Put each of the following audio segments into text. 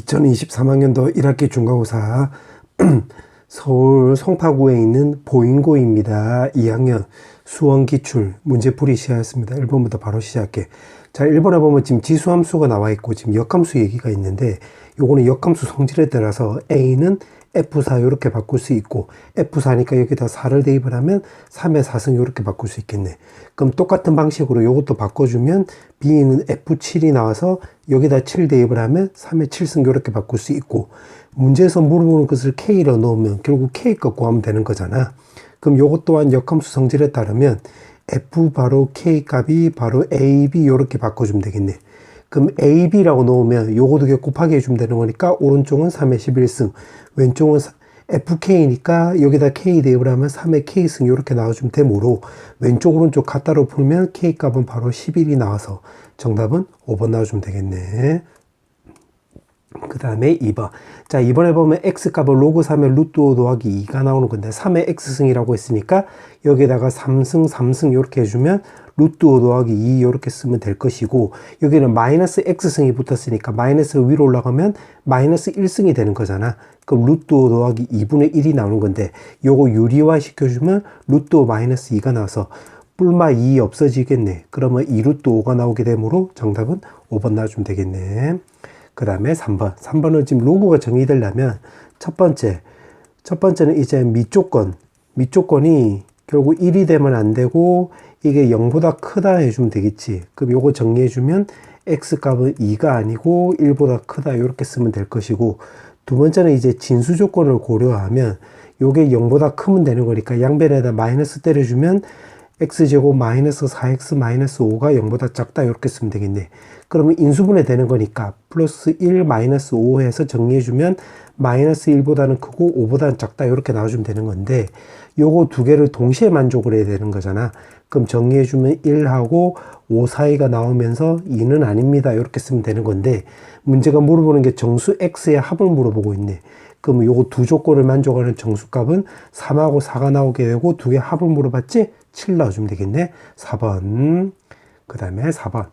2023학년도 1학기 중간고사 서울 송파구에 있는 보인고입니다. 2학년 수원기출 문제풀이 시작했습니다. 1번부터 바로 시작해. 자, 1번에 보면 지금 지수함수가 나와 있고 지금 역함수 얘기가 있는데 요거는 역함수 성질에 따라서 A는 F4 이렇게 바꿀 수 있고 F4니까 여기다 4를 대입을 하면 3의 4승 이렇게 바꿀 수 있겠네. 그럼 똑같은 방식으로 요것도 바꿔주면 B는 F7이 나와서 여기다 7 대입을 하면 3의 7승 이렇게 바꿀 수 있고 문제에서 물어보는 것을 K로 넣으면 결국 K값 구하면 되는 거잖아. 그럼 요것 또한 역함수 성질에 따르면 F 바로 K 값이 바로 AB 이렇게 바꿔주면 되겠네. 그럼 AB라고 넣으면 요거 두 개 곱하기 해주면 되는 거니까 오른쪽은 3의 11승, 왼쪽은 FK니까 여기다 K 대입을 하면 3의 K승 이렇게 나와주면 되므로 왼쪽 오른쪽 같다로 풀면 K 값은 바로 11이 나와서 정답은 5번 나와주면 되겠네. 그 다음에 2번. 자, 이번에 보면 X값은 로그 3의 루트 5 더하기 2가 나오는 건데 3의 X승이라고 했으니까 여기다가 3승, 3승 이렇게 해주면 루트 5 더하기 2 이렇게 쓰면 될 것이고 여기는 마이너스 X승이 붙었으니까 마이너스가 위로 올라가면 마이너스 1승이 되는 거잖아. 그럼 루트 5 더하기 2분의 1이 나오는 건데 요거 유리화 시켜주면 루트 5 마이너스 2가 나와서 뿔마 2 없어지겠네. 그러면 2루트 5가 나오게 되므로 정답은 5번 나와주면 되겠네. 그 다음에 3번. 3번은 지금 로그가 정의되려면 첫 번째는 이제 밑조건이 결국 1이 되면 안 되고 이게 0보다 크다 해주면 되겠지. 그럼 요거 정리해주면 X값은 2가 아니고 1보다 크다 이렇게 쓰면 될 것이고 두 번째는 이제 진수 조건을 고려하면 요게 0보다 크면 되는 거니까 양변에다 마이너스 때려주면 X제곱 마이너스 4X 마이너스 5가 0보다 작다 이렇게 쓰면 되겠네. 그러면 인수분해 되는 거니까 플러스 1 마이너스 5 해서 정리해주면 마이너스 1보다는 크고 5보다는 작다 이렇게 나와주면 되는 건데 요거 두 개를 동시에 만족을 해야 되는 거잖아. 그럼 정리해주면 1하고 5 사이가 나오면서 2는 아닙니다 이렇게 쓰면 되는 건데 문제가 물어보는 게 정수 X의 합을 물어보고 있네. 그럼 요거 두 조건을 만족하는 정수값은 3하고 4가 나오게 되고 두 개 합을 물어봤지? 7 나와주면 되겠네. 4번. 그 다음에 4번.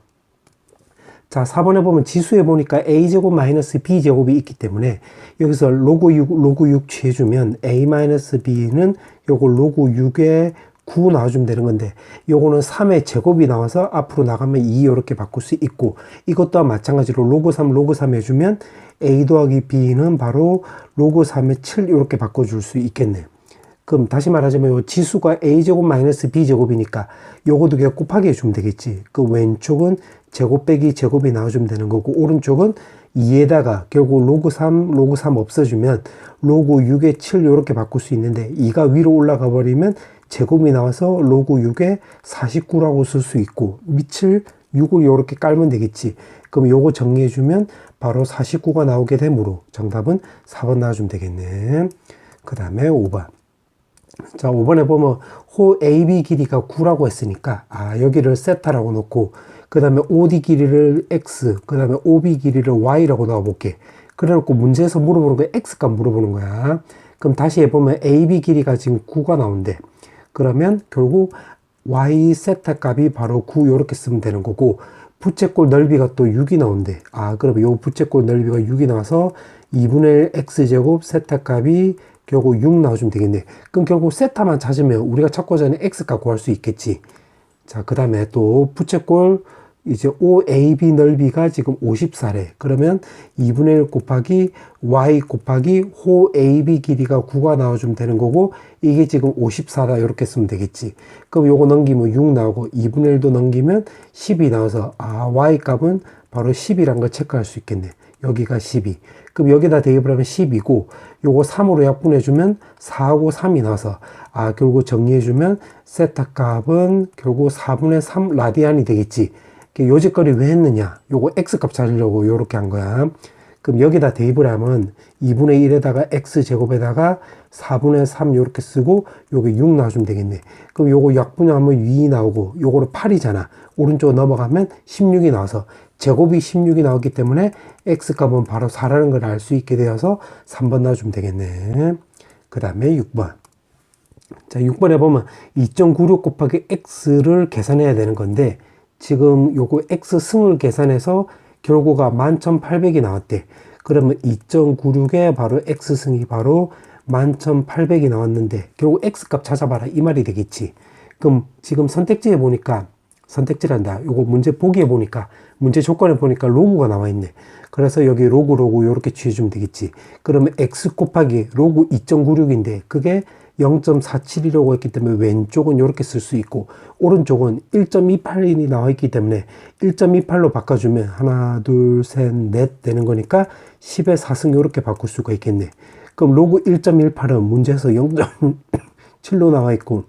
자, 4번에 보면 지수에 보니까 a제곱 마이너스 b제곱이 있기 때문에 여기서 로그 6 취해주면 a 마이너스 b는 요거 로그 6에 9 나와주면 되는 건데 요거는 3의 제곱이 나와서 앞으로 나가면 2 이렇게 바꿀 수 있고 이것 또한 마찬가지로 로그 3 해주면 a 더하기 b는 바로 로그 3의 7 이렇게 바꿔줄 수 있겠네. 그럼 다시 말하자면 요 지수가 a제곱 마이너스 b제곱이니까 요거 두 개 곱하기 해주면 되겠지. 그 왼쪽은 제곱 빼기 제곱이 나와주면 되는 거고 오른쪽은 2에다가 결국 로그 3 없어주면 로그 6에 7 이렇게 바꿀 수 있는데 2가 위로 올라가 버리면 제곱이 나와서 로그 6에 49라고 쓸 수 있고 밑을 6을 이렇게 깔면 되겠지. 그럼 요거 정리해주면 바로 49가 나오게 되므로 정답은 4번 나와주면 되겠네. 그 다음에 5번. 자, 5번에 보면 호 AB 길이가 9라고 했으니까 여기를 세타라고 놓고 그 다음에 OD 길이를 X 그 다음에 OB 길이를 Y라고 넣어볼게. 그래놓고 문제에서 물어보는 거야. X값 물어보는 거야. 그럼 다시 해보면 AB 길이가 지금 9가 나온대. 그러면 결국 Y 세타 값이 바로 9 이렇게 쓰면 되는 거고 부채꼴 넓이가 또 6이 나온대. 그러면 요 부채꼴 넓이가 6이 나와서 2분의 1 X제곱 세타 값이 결국 6 나와주면 되겠네. 그럼 결국 세타만 찾으면 우리가 찾고자 하는 X값 구할 수 있겠지. 자, 그 다음에 또 부채꼴 이제 OAB 넓이가 지금 54래. 그러면 2분의 1 곱하기 Y 곱하기 호 AB 길이가 9가 나와주면 되는 거고 이게 지금 54다 이렇게 쓰면 되겠지. 그럼 요거 넘기면 6 나오고 2분의 1도 넘기면 10이 나와서 Y 값은 바로 10이란 걸 체크할 수 있겠네. 여기가 12. 그럼 여기다 대입을 하면 10이고 요거 3으로 약분해주면 4하고 3이 나와서 결국 정리해주면 세타 값은 결국 4분의 3 라디안이 되겠지. 요짓거리 왜 했느냐? 요거 X값 찾으려고 요렇게 한 거야. 그럼 여기다 대입을 하면 2분의 1에다가 X제곱에다가 4분의 3 요렇게 쓰고 요게 6 나와주면 되겠네. 그럼 요거 약분하면 2 나오고 요거로 8이잖아. 오른쪽으로 넘어가면 16이 나와서 제곱이 16이 나왔기 때문에 X값은 바로 4라는 걸 알 수 있게 되어서 3번 나와주면 되겠네. 그 다음에 6번. 자, 6번에 보면 2.96 곱하기 X를 계산해야 되는 건데 지금 요거 X승을 계산해서 결과가 11,800이 나왔대. 그러면 2.96에 바로 x승이 바로 11,800이 나왔는데 결국 x값 찾아봐라 이 말이 되겠지. 그럼 지금 선택지에 보니까 선택지란다. 요거 문제 보기에 보니까 문제 조건에 보니까 로그가 나와 있네. 그래서 여기 로그 요렇게 취해주면 되겠지. 그러면 x 곱하기 로그 2.96인데 그게 0.471이라고 했기 때문에 왼쪽은 이렇게 쓸 수 있고 오른쪽은 1.28이 나와 있기 때문에 1.28로 바꿔주면 하나 둘 셋 넷 되는 거니까 10의 4승 이렇게 바꿀 수가 있겠네. 그럼 로그 1.18은 문제에서 0.7로 나와 있고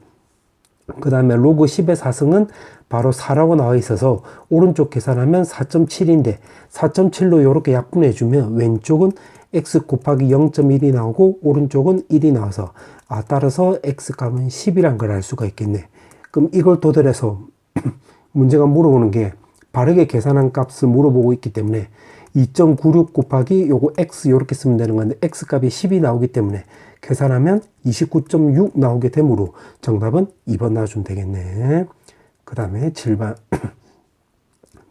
그 다음에 로그 10의 4승은 바로 4라고 나와 있어서 오른쪽 계산하면 4.7인데 4.7로 이렇게 약분해주면 왼쪽은 x 곱하기 0.1이 나오고 오른쪽은 1이 나와서 따라서 x값은 10이란 걸 알 수가 있겠네. 그럼 이걸 도달해서 문제가 물어보는 게 바르게 계산한 값을 물어보고 있기 때문에 2.96 곱하기 요거 x 이렇게 쓰면 되는 건데 x값이 10이 나오기 때문에 계산하면 29.6 나오게 되므로 정답은 2번 나와주면 되겠네. 그 다음에 7번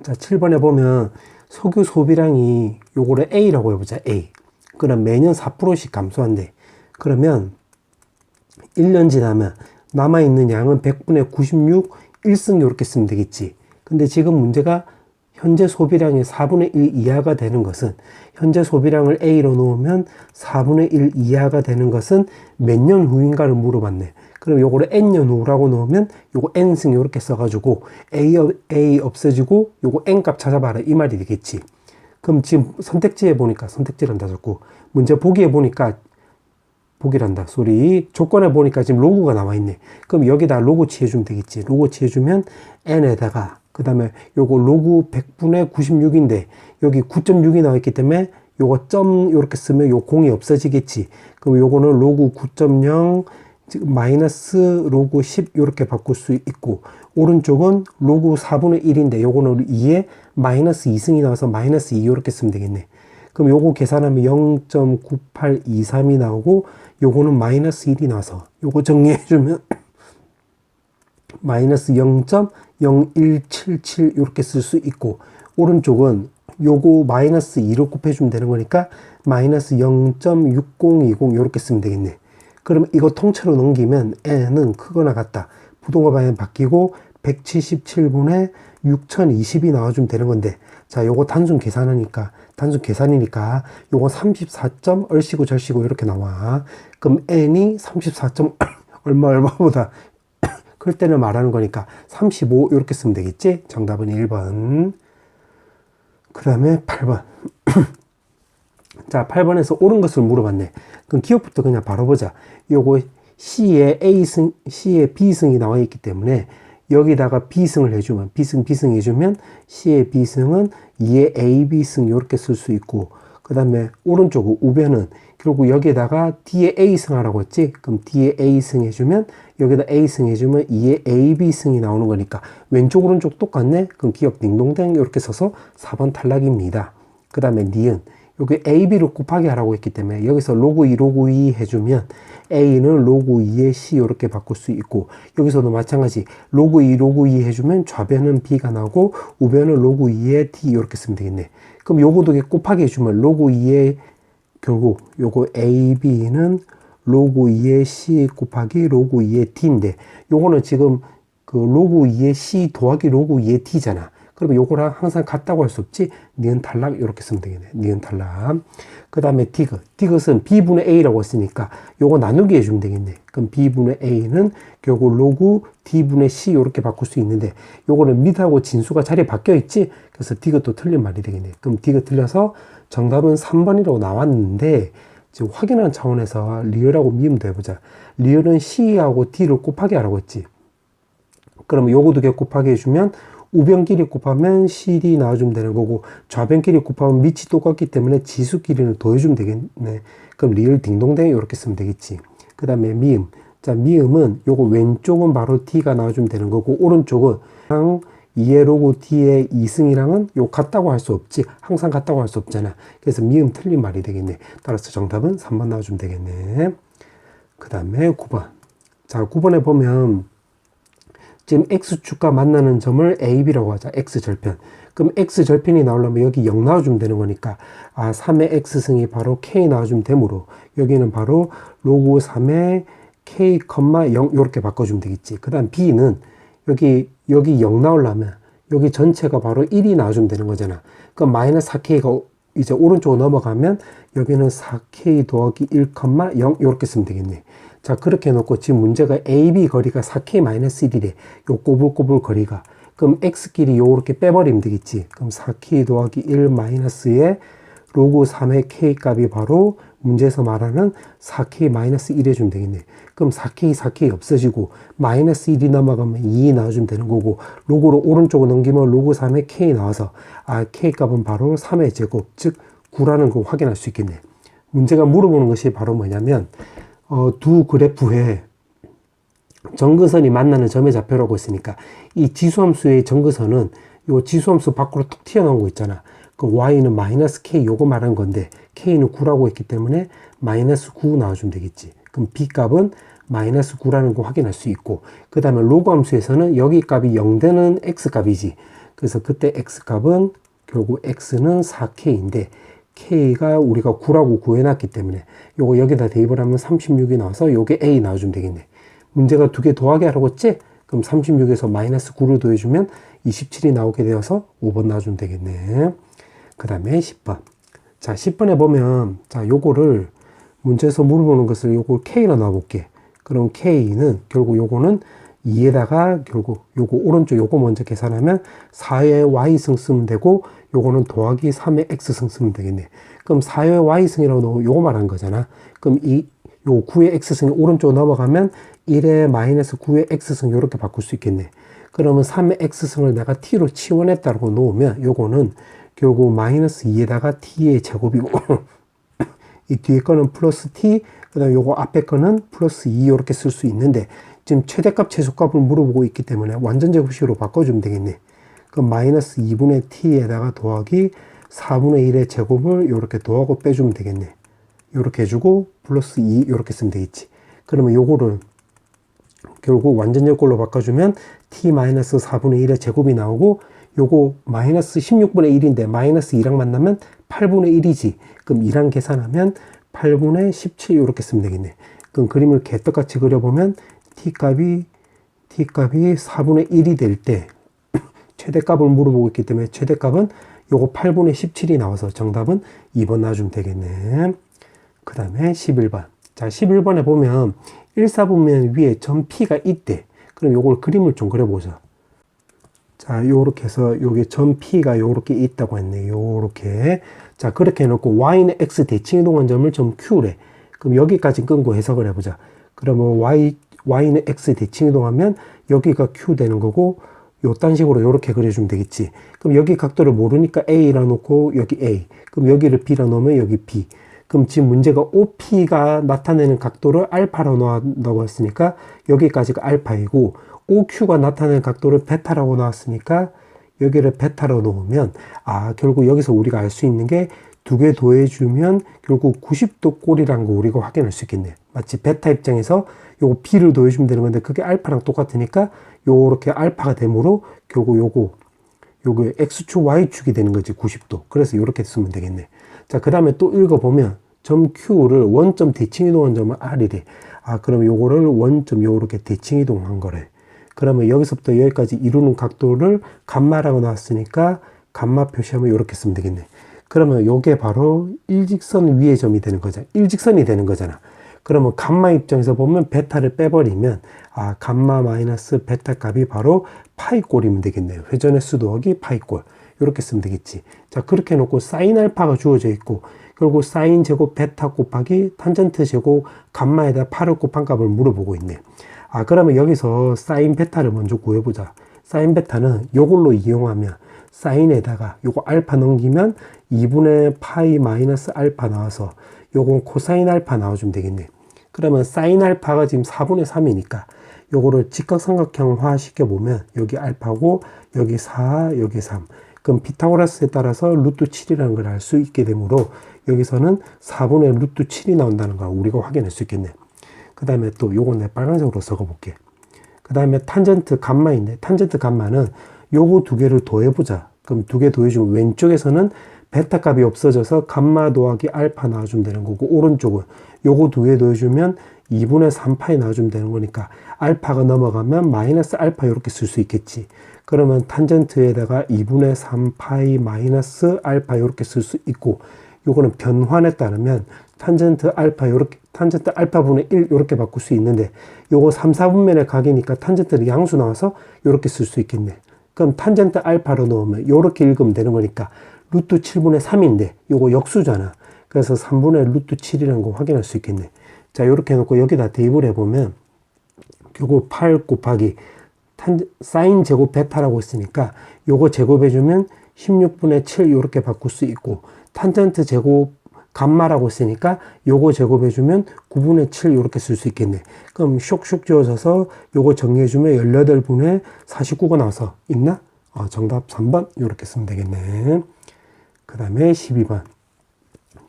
자 7번에 보면 석유 소비량이 요거를 A라고 해보자. A. 그럼 매년 4%씩 감소한대. 그러면 1년 지나면 남아있는 양은 100분의 96 1승 이렇게 쓰면 되겠지. 근데 지금 문제가 현재 소비량이 4분의 1 이하가 되는 것은 현재 소비량을 A로 놓으면 4분의 1 이하가 되는 것은 몇 년 후인가를 물어봤네. 그럼 요거를 N년 후라고 놓으면 요거 N승 이렇게 써가지고 A 없애지고 요거 N값 찾아봐라 이 말이 되겠지. 그럼 지금 선택지에 보니까 선택지란다 자꾸 문제 보기에 보니까 보기란다 소리 조건에 보니까 지금 로그가 나와 있네. 그럼 여기다 로그 취해주면 되겠지. 로그 취해주면 N에다가 그 다음에 요거 로그 100분의 96인데 여기 9.6이 나와 있기 때문에 요거 점 요렇게 쓰면 요 공이 없어지겠지. 그럼 요거는 로그 9.0 마이너스 로그 10 요렇게 바꿀 수 있고 오른쪽은 로그 4분의 1인데 요거는 2에 마이너스 2승이 나와서 마이너스 2 요렇게 쓰면 되겠네. 그럼 요거 계산하면 0.9823이 나오고 요거는 마이너스 1이 나와서 요거 정리해주면 마이너스 0.0177 이렇게 쓸 수 있고 오른쪽은 요거 마이너스 2로 곱해주면 되는 거니까 마이너스 0.6020 이렇게 쓰면 되겠네. 그럼 이거 통째로 넘기면 n은 크거나 같다. 부동호 방향 바뀌고 177분의 6020이 나와주면 되는 건데 자 요거 단순 계산이니까 요거 34점 얼씨구 절씨구 이렇게 나와. 그럼 n이 34점 얼마보다 클 때를 말하는 거니까 35 이렇게 쓰면 되겠지. 정답은 1번. 그 다음에 8번 자 8번에서 옳은 것을 물어봤네. 그럼 기억부터 그냥 바로 보자. 요거 C에 A승, C에 B승이 나와 있기 때문에 여기다가 B승을 해주면 B승 해주면 C의 B승은 2의 AB승 이렇게 쓸 수 있고 그 다음에 오른쪽 우변은 결국 여기에다가 D의 A승 하라고 했지. 그럼 D의 A승 해주면 여기다 A승 해주면 2의 AB승이 나오는 거니까 왼쪽 오른쪽 똑같네. 그럼 기억 딩동댕 이렇게 써서 4번 탈락입니다. 그 다음에 니은 여기 AB를 곱하기 하라고 했기 때문에 여기서 로그 2 로그 2 해주면 A는 로그 2의 C 이렇게 바꿀 수 있고 여기서도 마찬가지 로그 2 로그 2 해주면 좌변은 B가 나오고 우변은 로그 2의 D 이렇게 쓰면 되겠네. 그럼 요거도 곱하기 해주면 로그 2의 결국 요거 AB는 로그 2의 C 곱하기 로그 2의 D인데 요거는 지금 그 로그 2의 C 더하기 로그 2의 D잖아. 그러면 요거랑 항상 같다고 할 수 없지. 니은 탈락 이렇게 쓰면 되겠네. 니은 탈락. 그 다음에 디귿은 B분의 A라고 했으니까 요거 나누기 해주면 되겠네. 그럼 B분의 A는 결국 로그 D분의 C 이렇게 바꿀 수 있는데 요거는 밑하고 진수가 자리에 바뀌어 있지. 그래서 디귿도 틀린 말이 되겠네. 그럼 디귿 틀려서 정답은 3번이라고 나왔는데 지금 확인하는 차원에서 리을하고 미음도 해보자. 리을은 C하고 D를 곱하기 하라고 했지. 그러면 요거도 곱하기 해주면 우변끼리 곱하면 CD 나와주면 되는 거고 좌변끼리 곱하면 밑이 똑같기 때문에 지수끼리는 더해주면 되겠네. 그럼 리을 딩동댕 이렇게 쓰면 되겠지. 그 다음에 미음. 자 미음은 요거 왼쪽은 바로 D가 나와주면 되는 거고 오른쪽은 2의 로그 D의 2승이랑은 요 같다고 할 수 없지. 항상 같다고 할 수 없잖아. 그래서 미음 틀린 말이 되겠네. 따라서 정답은 3번 나와주면 되겠네. 그 다음에 9번. 자 9번에 보면 지금 x축과 만나는 점을 AB라고 하자. x절편. 그럼 x절편이 나오려면 여기 0 나와주면 되는 거니까 3의 x승이 바로 k 나와주면 되므로 여기는 바로 로그 3의 k, 0 이렇게 바꿔주면 되겠지. 그 다음 b는 여기 0 나오려면 여기 전체가 바로 1이 나와주면 되는 거잖아. 그럼 마이너스 4k가 이제 오른쪽으로 넘어가면 여기는 4k 더하기 1, 0 이렇게 쓰면 되겠네. 자, 그렇게 해놓고 지금 문제가 AB 거리가 4k-1이래. 요 꼬불꼬불 거리가. 그럼 x끼리 요렇게 빼버리면 되겠지. 그럼 4k 더하기 1 마이너스에 로그 3의 k 값이 바로 문제에서 말하는 4k-1 해주면 되겠네. 그럼 4k 없어지고 마이너스 1이 넘어가면 2 나와주면 되는 거고 로그로 오른쪽으로 넘기면 로그 3의 k 나와서 k 값은 바로 3의 제곱 즉 9라는 걸 확인할 수 있겠네. 문제가 물어보는 것이 바로 뭐냐면 두 그래프에 정근선이 만나는 점의 좌표라고 했으니까 이 지수함수의 정근선은 요 지수함수 밖으로 툭 튀어나온 거 있잖아. 그 y는 마이너스 k 요거 말한 건데 k는 9라고 했기 때문에 마이너스 9 나와주면 되겠지. 그럼 b 값은 마이너스 9라는 거 확인할 수 있고 그 다음에 로그 함수에서는 여기 값이 0 되는 x 값이지. 그래서 그때 x 값은 결국 x는 4k인데 k가 우리가 9라고 구해놨기 때문에 요거 여기다 대입을 하면 36이 나와서 요게 a 나와주면 되겠네. 문제가 두 개 더하게 하라고 했지? 그럼 36에서 마이너스 9를 더해주면 27이 나오게 되어서 5번 나와주면 되겠네. 그 다음에 10번. 자, 10번에 보면, 자, 요거를 문제에서 물어보는 것을 요걸 K로 놔볼게. 그럼 K는 결국 요거는 2에다가 결국 요거 오른쪽 요거 먼저 계산하면 4의 Y승 쓰면 되고 요거는 더하기 3의 X승 쓰면 되겠네. 그럼 4의 Y승이라고 넣으면 요거 말한 거잖아. 그럼 요 9의 X승이 오른쪽 넘어가면 1의 마이너스 9의 X승 요렇게 바꿀 수 있겠네. 그러면 3의 X승을 내가 T로 치환했다고 놓으면 요거는 결국 마이너스 2에다가 T의 제곱이고 이 뒤에 거는 플러스 T 그 다음에 요거 앞에 거는 플러스 2 이렇게 쓸 수 있는데 지금 최대값 최소값을 물어보고 있기 때문에 완전 제곱식으로 바꿔주면 되겠네. 그럼 마이너스 2분의 T에다가 더하기 4분의 1의 제곱을 이렇게 더하고 빼주면 되겠네. 이렇게 해주고 플러스 2 이렇게 쓰면 되겠지. 그러면 요거를 결국 완전 제곱으로 바꿔주면 T 마이너스 4분의 1의 제곱이 나오고 요거 마이너스 16분의 1인데 마이너스 2랑 만나면 8분의 1이지. 그럼 2랑 계산하면 8분의 17 이렇게 쓰면 되겠네. 그럼 그림을 개떡같이 그려보면 T값이 4분의 1이 될 때 최대값을 물어보고 있기 때문에 최대값은 요거 8분의 17이 나와서 정답은 2번 놔주면 되겠네. 그 다음에 11번. 자, 11번에 보면 1사분면 위에 점 P가 있대. 그럼 요걸 그림을 좀 그려보자. 자, 요렇게 해서 요게 점 P가 요렇게 있다고 했네. 요렇게. 자, 그렇게 해놓고 Y는 X 대칭 이동한 점을 점 Q래. 그럼 여기까지 끊고 해석을 해보자. 그러면 Y는 X 대칭 이동하면 여기가 Q 되는 거고 요딴 식으로 요렇게 그려주면 되겠지. 그럼 여기 각도를 모르니까 A라 놓고 여기 A. 그럼 여기를 B라 놓으면 여기 B. 그럼 지금 문제가 OP가 나타내는 각도를 알파로 넣었다고 했으니까 여기까지가 알파이고 OQ가 나타내는 각도를 베타라고 나왔으니까 여기를 베타로 놓으면 결국 여기서 우리가 알 수 있는 게 두 개 더해주면 결국 90도 꼴이라는 거 우리가 확인할 수 있겠네. 마치 베타 입장에서 요거 B를 더해주면 되는 건데 그게 알파랑 똑같으니까 요렇게 알파가 되므로 결국 요거 X축 Y축이 되는 거지 90도. 그래서 요렇게 쓰면 되겠네. 자, 그 다음에 또 읽어보면 점 Q를 원점 대칭 이동한 점은 R이래. 그럼 요거를 원점 요렇게 대칭 이동한 거래. 그러면 여기서부터 여기까지 이루는 각도를 감마라고 나왔으니까 감마 표시하면 이렇게 쓰면 되겠네. 그러면 요게 바로 일직선 위의 점이 되는 거잖아. 일직선이 되는 거잖아. 그러면 감마 입장에서 보면 베타를 빼버리면 감마 마이너스 베타 값이 바로 파이꼴이면 되겠네요. 회전의 수 더하기 파이꼴. 이렇게 쓰면 되겠지. 자, 그렇게 해놓고 사인 알파가 주어져 있고 결국 사인 제곱 베타 곱하기 탄젠트 제곱 감마에다 8을 곱한 값을 물어보고 있네. 그러면 여기서 사인 베타를 먼저 구해보자. 사인 베타는 요걸로 이용하면 사인에다가 요거 알파 넘기면 2분의 파이 마이너스 알파 나와서 요건 코사인 알파 나와주면 되겠네. 그러면 사인 알파가 지금 4분의 3이니까 요거를 직각삼각형화 시켜보면 여기 알파고 여기 4, 여기 3. 그럼 피타고라스에 따라서 루트 7이라는 걸 알 수 있게 되므로 여기서는 4분의 루트 7이 나온다는 걸 우리가 확인할 수 있겠네. 그 다음에 또 요건 내 빨간색으로 적어볼게. 그 그 다음에 탄젠트 감마 있네. 탄젠트 감마는 요거 두 개를 더해보자. 그럼 두 개 더해주면 왼쪽에서는 베타 값이 없어져서 감마 더하기 알파 나와주면 되는 거고, 오른쪽은 요거 두 개 더해주면 2분의 3파이 나와주면 되는 거니까 알파가 넘어가면 마이너스 알파 이렇게 쓸 수 있겠지. 그러면 탄젠트에다가 2분의 3파이 마이너스 알파 이렇게 쓸 수 있고, 요거는 변환에 따르면 탄젠트 알파 요렇게, 탄젠트 알파분의 1 요렇게 바꿀 수 있는데, 요거 3, 4분면의 각이니까 탄젠트를 양수 나와서 요렇게 쓸 수 있겠네. 그럼 탄젠트 알파로 넣으면 요렇게 읽으면 되는 거니까 루트 7분의 3인데 요거 역수잖아. 그래서 3분의 루트 7이라는 거 확인할 수 있겠네. 자, 요렇게 해놓고 여기다 대입을 해보면 요거 8 곱하기 사인 제곱 베타라고 했으니까 요거 제곱해주면 16분의 7 요렇게 바꿀 수 있고, 탄젠트 제곱 감마라고 했으니까 요거 제곱해주면 9분의 7 요렇게 쓸 수 있겠네. 그럼 쇽쇽 지워져서 요거 정리해주면 18분의 49가 나와서 있나? 정답 3번 요렇게 쓰면 되겠네. 그 다음에 12번.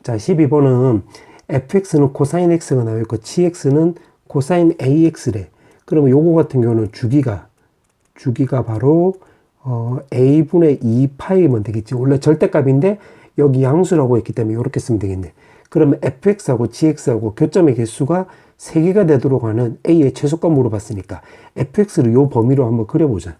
자, 12번은 fx는 코사인 x가 나와있고 gx는 코사인 ax래. 그러면 요거 같은 경우는 주기가 바로 a분의 2파이면 되겠지. 원래 절대값인데 여기 양수라고 했기 때문에 이렇게 쓰면 되겠네. 그러면 fx하고 gx하고 교점의 개수가 3개가 되도록 하는 a의 최소값 물어봤으니까 fx를 요 범위로 한번 그려보자.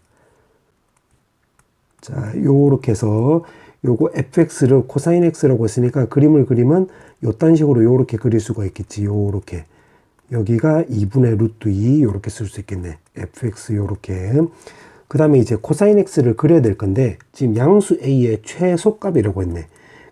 자, 요렇게 해서 요거 fx를 코사인 x라고 했으니까 그림을 그리면 요딴 식으로 요렇게 그릴 수가 있겠지. 요렇게. 여기가 2분의 루트 2 요렇게 쓸 수 있겠네. fx 요렇게. 그 다음에 이제 코사인 x를 그려야 될 건데 지금 양수 a의 최소값이라고 했네.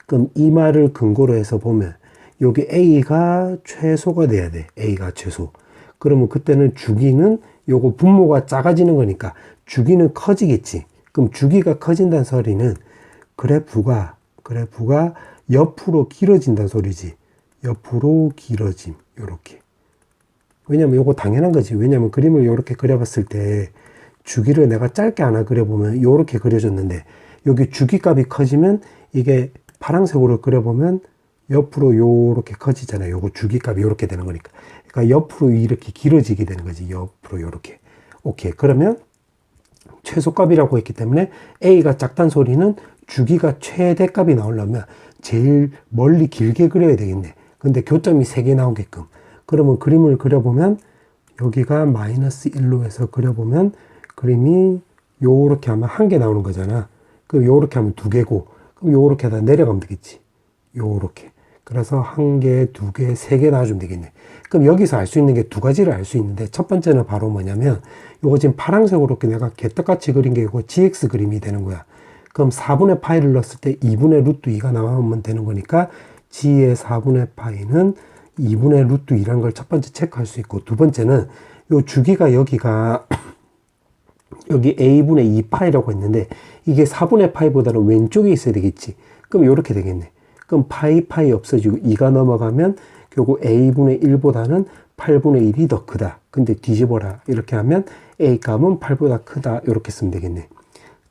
그럼 이 말을 근거로 해서 보면 여기 a가 최소가 돼야 돼. a가 최소. 그러면 그때는 주기는 요거 분모가 작아지는 거니까 주기는 커지겠지. 그럼 주기가 커진다는 소리는 그래프가 옆으로 길어진다는 소리지. 옆으로 길어짐. 요렇게. 왜냐면 요거 당연한 거지. 왜냐면 그림을 요렇게 그려봤을 때 주기를 내가 짧게 하나 그려보면 요렇게 그려졌는데 여기 주기값이 커지면 이게 파란색으로 그려보면 옆으로 요렇게 커지잖아요. 요거 주기값이 요렇게 되는 거니까. 그러니까 옆으로 이렇게 길어지게 되는 거지. 옆으로 요렇게. 오케이. 그러면 최소값이라고 했기 때문에 A가 작단 소리는 주기가 최대값이 나오려면 제일 멀리 길게 그려야 되겠네. 근데 교점이 3개 나오게끔. 그러면 그림을 그려보면 여기가 마이너스 1로 해서 그려보면 그림이 요렇게 하면 1개 나오는 거잖아. 그럼 요렇게 하면 2개고, 그럼 요렇게 하다 내려가면 되겠지. 요렇게. 그래서 1개, 2개, 3개 나와주면 되겠네. 그럼 여기서 알 수 있는 게 2가지를 알 수 있는데, 첫 번째는 바로 뭐냐면 요거 지금 파란색으로 이렇게 내가 개떡같이 그린 게 이거 gx 그림이 되는 거야. 그럼 4분의 파이를 넣었을 때 2분의 루트 2가 나오면 되는 거니까 g의 4분의 파이는 2분의 루트 2라는 걸 첫 번째 체크할 수 있고, 두 번째는 요 주기가 여기가 여기 a분의 2파이라고 했는데 이게 4분의 파이보다는 왼쪽에 있어야 되겠지. 그럼 요렇게 되겠네. 그럼 파이 없어지고 2가 넘어가면 결국 a분의 1보다는 8분의 1이 더 크다. 근데 뒤집어라. 이렇게 하면 a 값은 8보다 크다. 이렇게 쓰면 되겠네.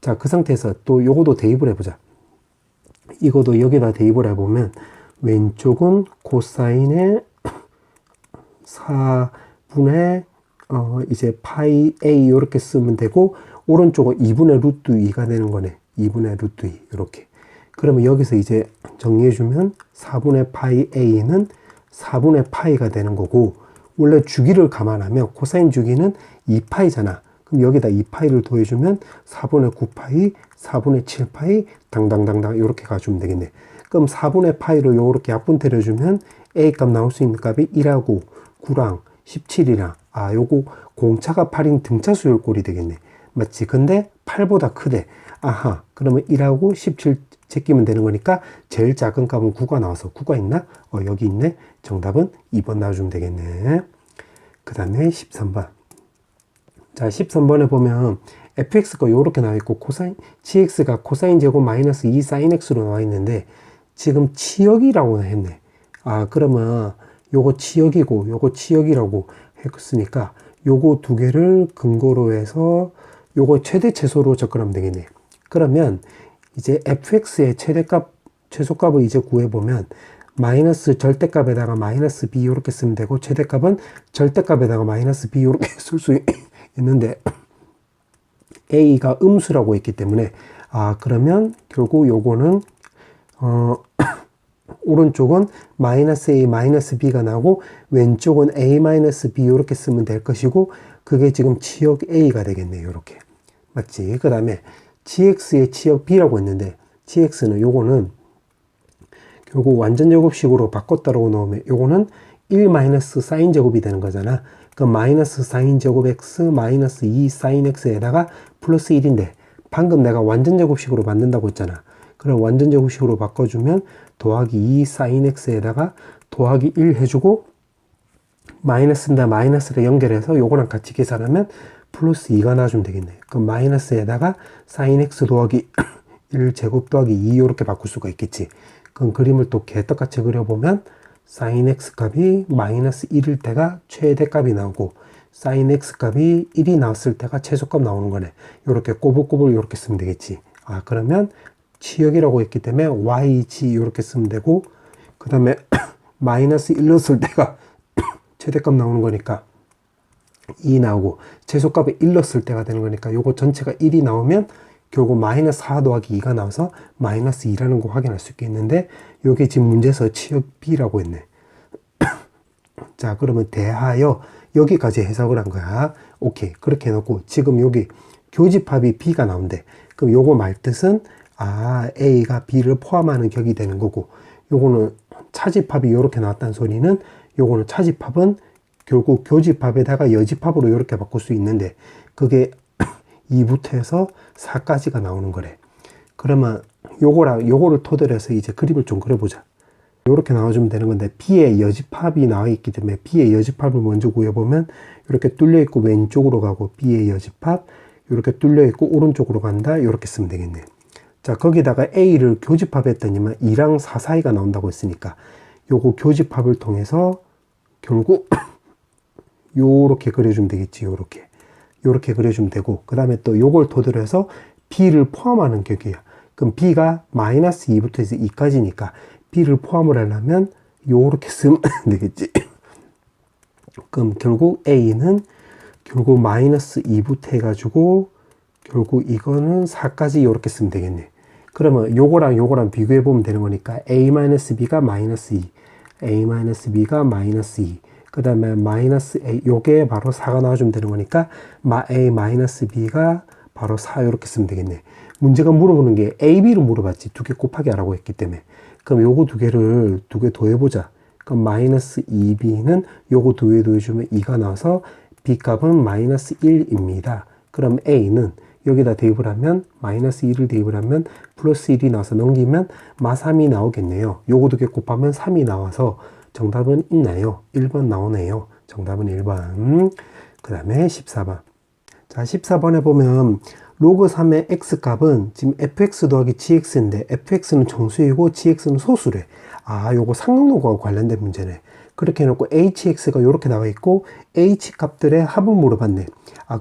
자, 그 상태에서 또 요거도 대입을 해보자. 이것도 여기다 대입을 해보면 왼쪽은 코사인의 4분의 이제 파이 a 이렇게 쓰면 되고, 오른쪽은 2분의 루트 2가 되는 거네. 2분의 루트 2 이렇게. 그러면 여기서 이제 정리해주면 4분의 파이 a는 4분의 파이가 되는 거고, 원래 주기를 감안하면 코사인 주기는 2파이잖아. 그럼 여기다 2파이를 더해주면 4분의 9파이, 4분의 7파이 당당당당 이렇게 가주면 되겠네. 그럼 4분의 파이로 요렇게 약분때려주면 a 값 나올 수 있는 값이 1하고 9랑 17이랑, 요거 공차가 8인 등차수열 꼴이 되겠네. 맞지? 근데 8보다 크대. 아하. 그러면 1하고 17 제끼면 되는 거니까 제일 작은 값은 9가 나와서 9가 있나? 여기 있네. 정답은 2번 나와주면 되겠네. 그 다음에 13번. 자, 13번에 보면 fx가 요렇게 나와 있고 gx가 코사인 제곱 마이너스 2 사인 x로 나와 있는데 지금 치역이라고 했네. 그러면 요거 치역이고 요거 치역이라고 했으니까 요거 두 개를 근거로 해서 요거 최대 최소로 접근하면 되겠네. 그러면 이제 fx의 최소값을 이제 구해보면 마이너스 절대값에다가 마이너스 b 이렇게 쓰면 되고, 최대값은 절대값에다가 마이너스 b 이렇게 쓸 수 했는데 a가 음수라고 했기 때문에 그러면 결국 요거는 오른쪽은 마이너스 a 마이너스 b가 나오고 왼쪽은 a 마이너스 b 이렇게 쓰면 될 것이고 그게 지금 치역 a가 되겠네요. 이렇게 맞지? 그 다음에 gx의 치역 b라고 했는데 gx는 요거는 결국 완전 제곱식으로 바꿨다라고 넣으면 요거는 1 마이너스 사인 제곱이 되는 거잖아. 그럼 마이너스 사인 제곱 x 마이너스 2 사인 x에다가 플러스 1인데 방금 내가 완전 제곱식으로 만든다고 했잖아. 그럼 완전 제곱식으로 바꿔주면 더하기 2 사인 x에다가 더하기 1 해주고 마이너스인데 마이너스를 연결해서 요거랑 같이 계산하면 플러스 2가 나와주면 되겠네. 그럼 마이너스에다가 사인 x 더하기 1 제곱 더하기 2 이렇게 바꿀 수가 있겠지. 그럼 그림을 또 개떡같이 그려보면 사인 x 값이 마이너스 1일 때가 최대값이 나오고 사인 x 값이 1이 나왔을 때가 최소값 나오는 거네. 요렇게 꼬불꼬불 요렇게 쓰면 되겠지. 그러면 치역이라고 했기 때문에 yg 요렇게 쓰면 되고 그 다음에 마이너스 1 넣었을 때가 최대값 나오는 거니까 2 나오고 최소값에 1 넣었을 때가 되는 거니까 요거 전체가 1이 나오면 결국 마이너스 4 더하기 2가 나와서 마이너스 2라는 거 확인할 수 있겠는데 요게 지금 문제에서 치역 B라고 했네. 자 그러면 대하여 여기까지 해석을 한 거야. 오케이 그렇게 해놓고 지금 여기 교집합이 B가 나온대. 그럼 요거 말뜻은 A가 B를 포함하는 격이 되는 거고 요거는 차집합이 요렇게 나왔다는 소리는 요거는 차집합은 결국 교집합에다가 여집합으로 이렇게 바꿀 수 있는데 그게 2부터 해서 4까지가 나오는 거래. 그러면 요거를 토대로 해서 이제 그림을 좀 그려보자. 요렇게 나와주면 되는 건데 B의 여집합이 나와 있기 때문에 B의 여집합을 먼저 구해보면 이렇게 뚫려 있고 왼쪽으로 가고 B의 여집합 이렇게 뚫려 있고 오른쪽으로 간다. 이렇게 쓰면 되겠네. 자 거기다가 A를 교집합했더니만 2랑 4 사이가 나온다고 했으니까 요거 교집합을 통해서 결국 요렇게 그려주면 되겠지. 요렇게 그려주면 되고 그 다음에 또 요걸 토대로 해서 B를 포함하는 격이야. 그럼 B가 마이너스 2부터 해서 2까지니까 B를 포함을 하려면 요렇게 쓰면 되겠지. 그럼 결국 A는 결국 마이너스 2부터 해가지고 결국 이거는 4까지 요렇게 쓰면 되겠네. 그러면 요거랑 비교해 보면 되는 거니까 A-B가 마이너스 2 A-B가 마이너스 2 그 다음에 마이너스 A 요게 바로 4가 나와주면 되는 거니까 A-B가 바로 4 이렇게 쓰면 되겠네. 문제가 물어보는 게 A, B를 물어봤지. 두 개 곱하기 하라고 했기 때문에. 그럼 요거 두 개 더해보자. 그럼 마이너스 2B는 요거 두 개 더해주면 2가 나와서 B 값은 마이너스 1입니다. 그럼 A는 여기다 대입을 하면 마이너스 1을 대입을 하면 플러스 1이 나와서 넘기면 마 3이 나오겠네요. 요거 두 개 곱하면 3이 나와서 정답은 있나요? 1번 나오네요. 정답은 1번. 그 다음에 14번. 자, 14번에 보면 로그 3의 x값은 지금 fx 더하기 gx인데 fx는 정수이고 gx는 소수래. 요거 상등록과 관련된 문제네. 그렇게 해놓고 hx가 이렇게 나와 있고 h 값들의 합을 물어봤네.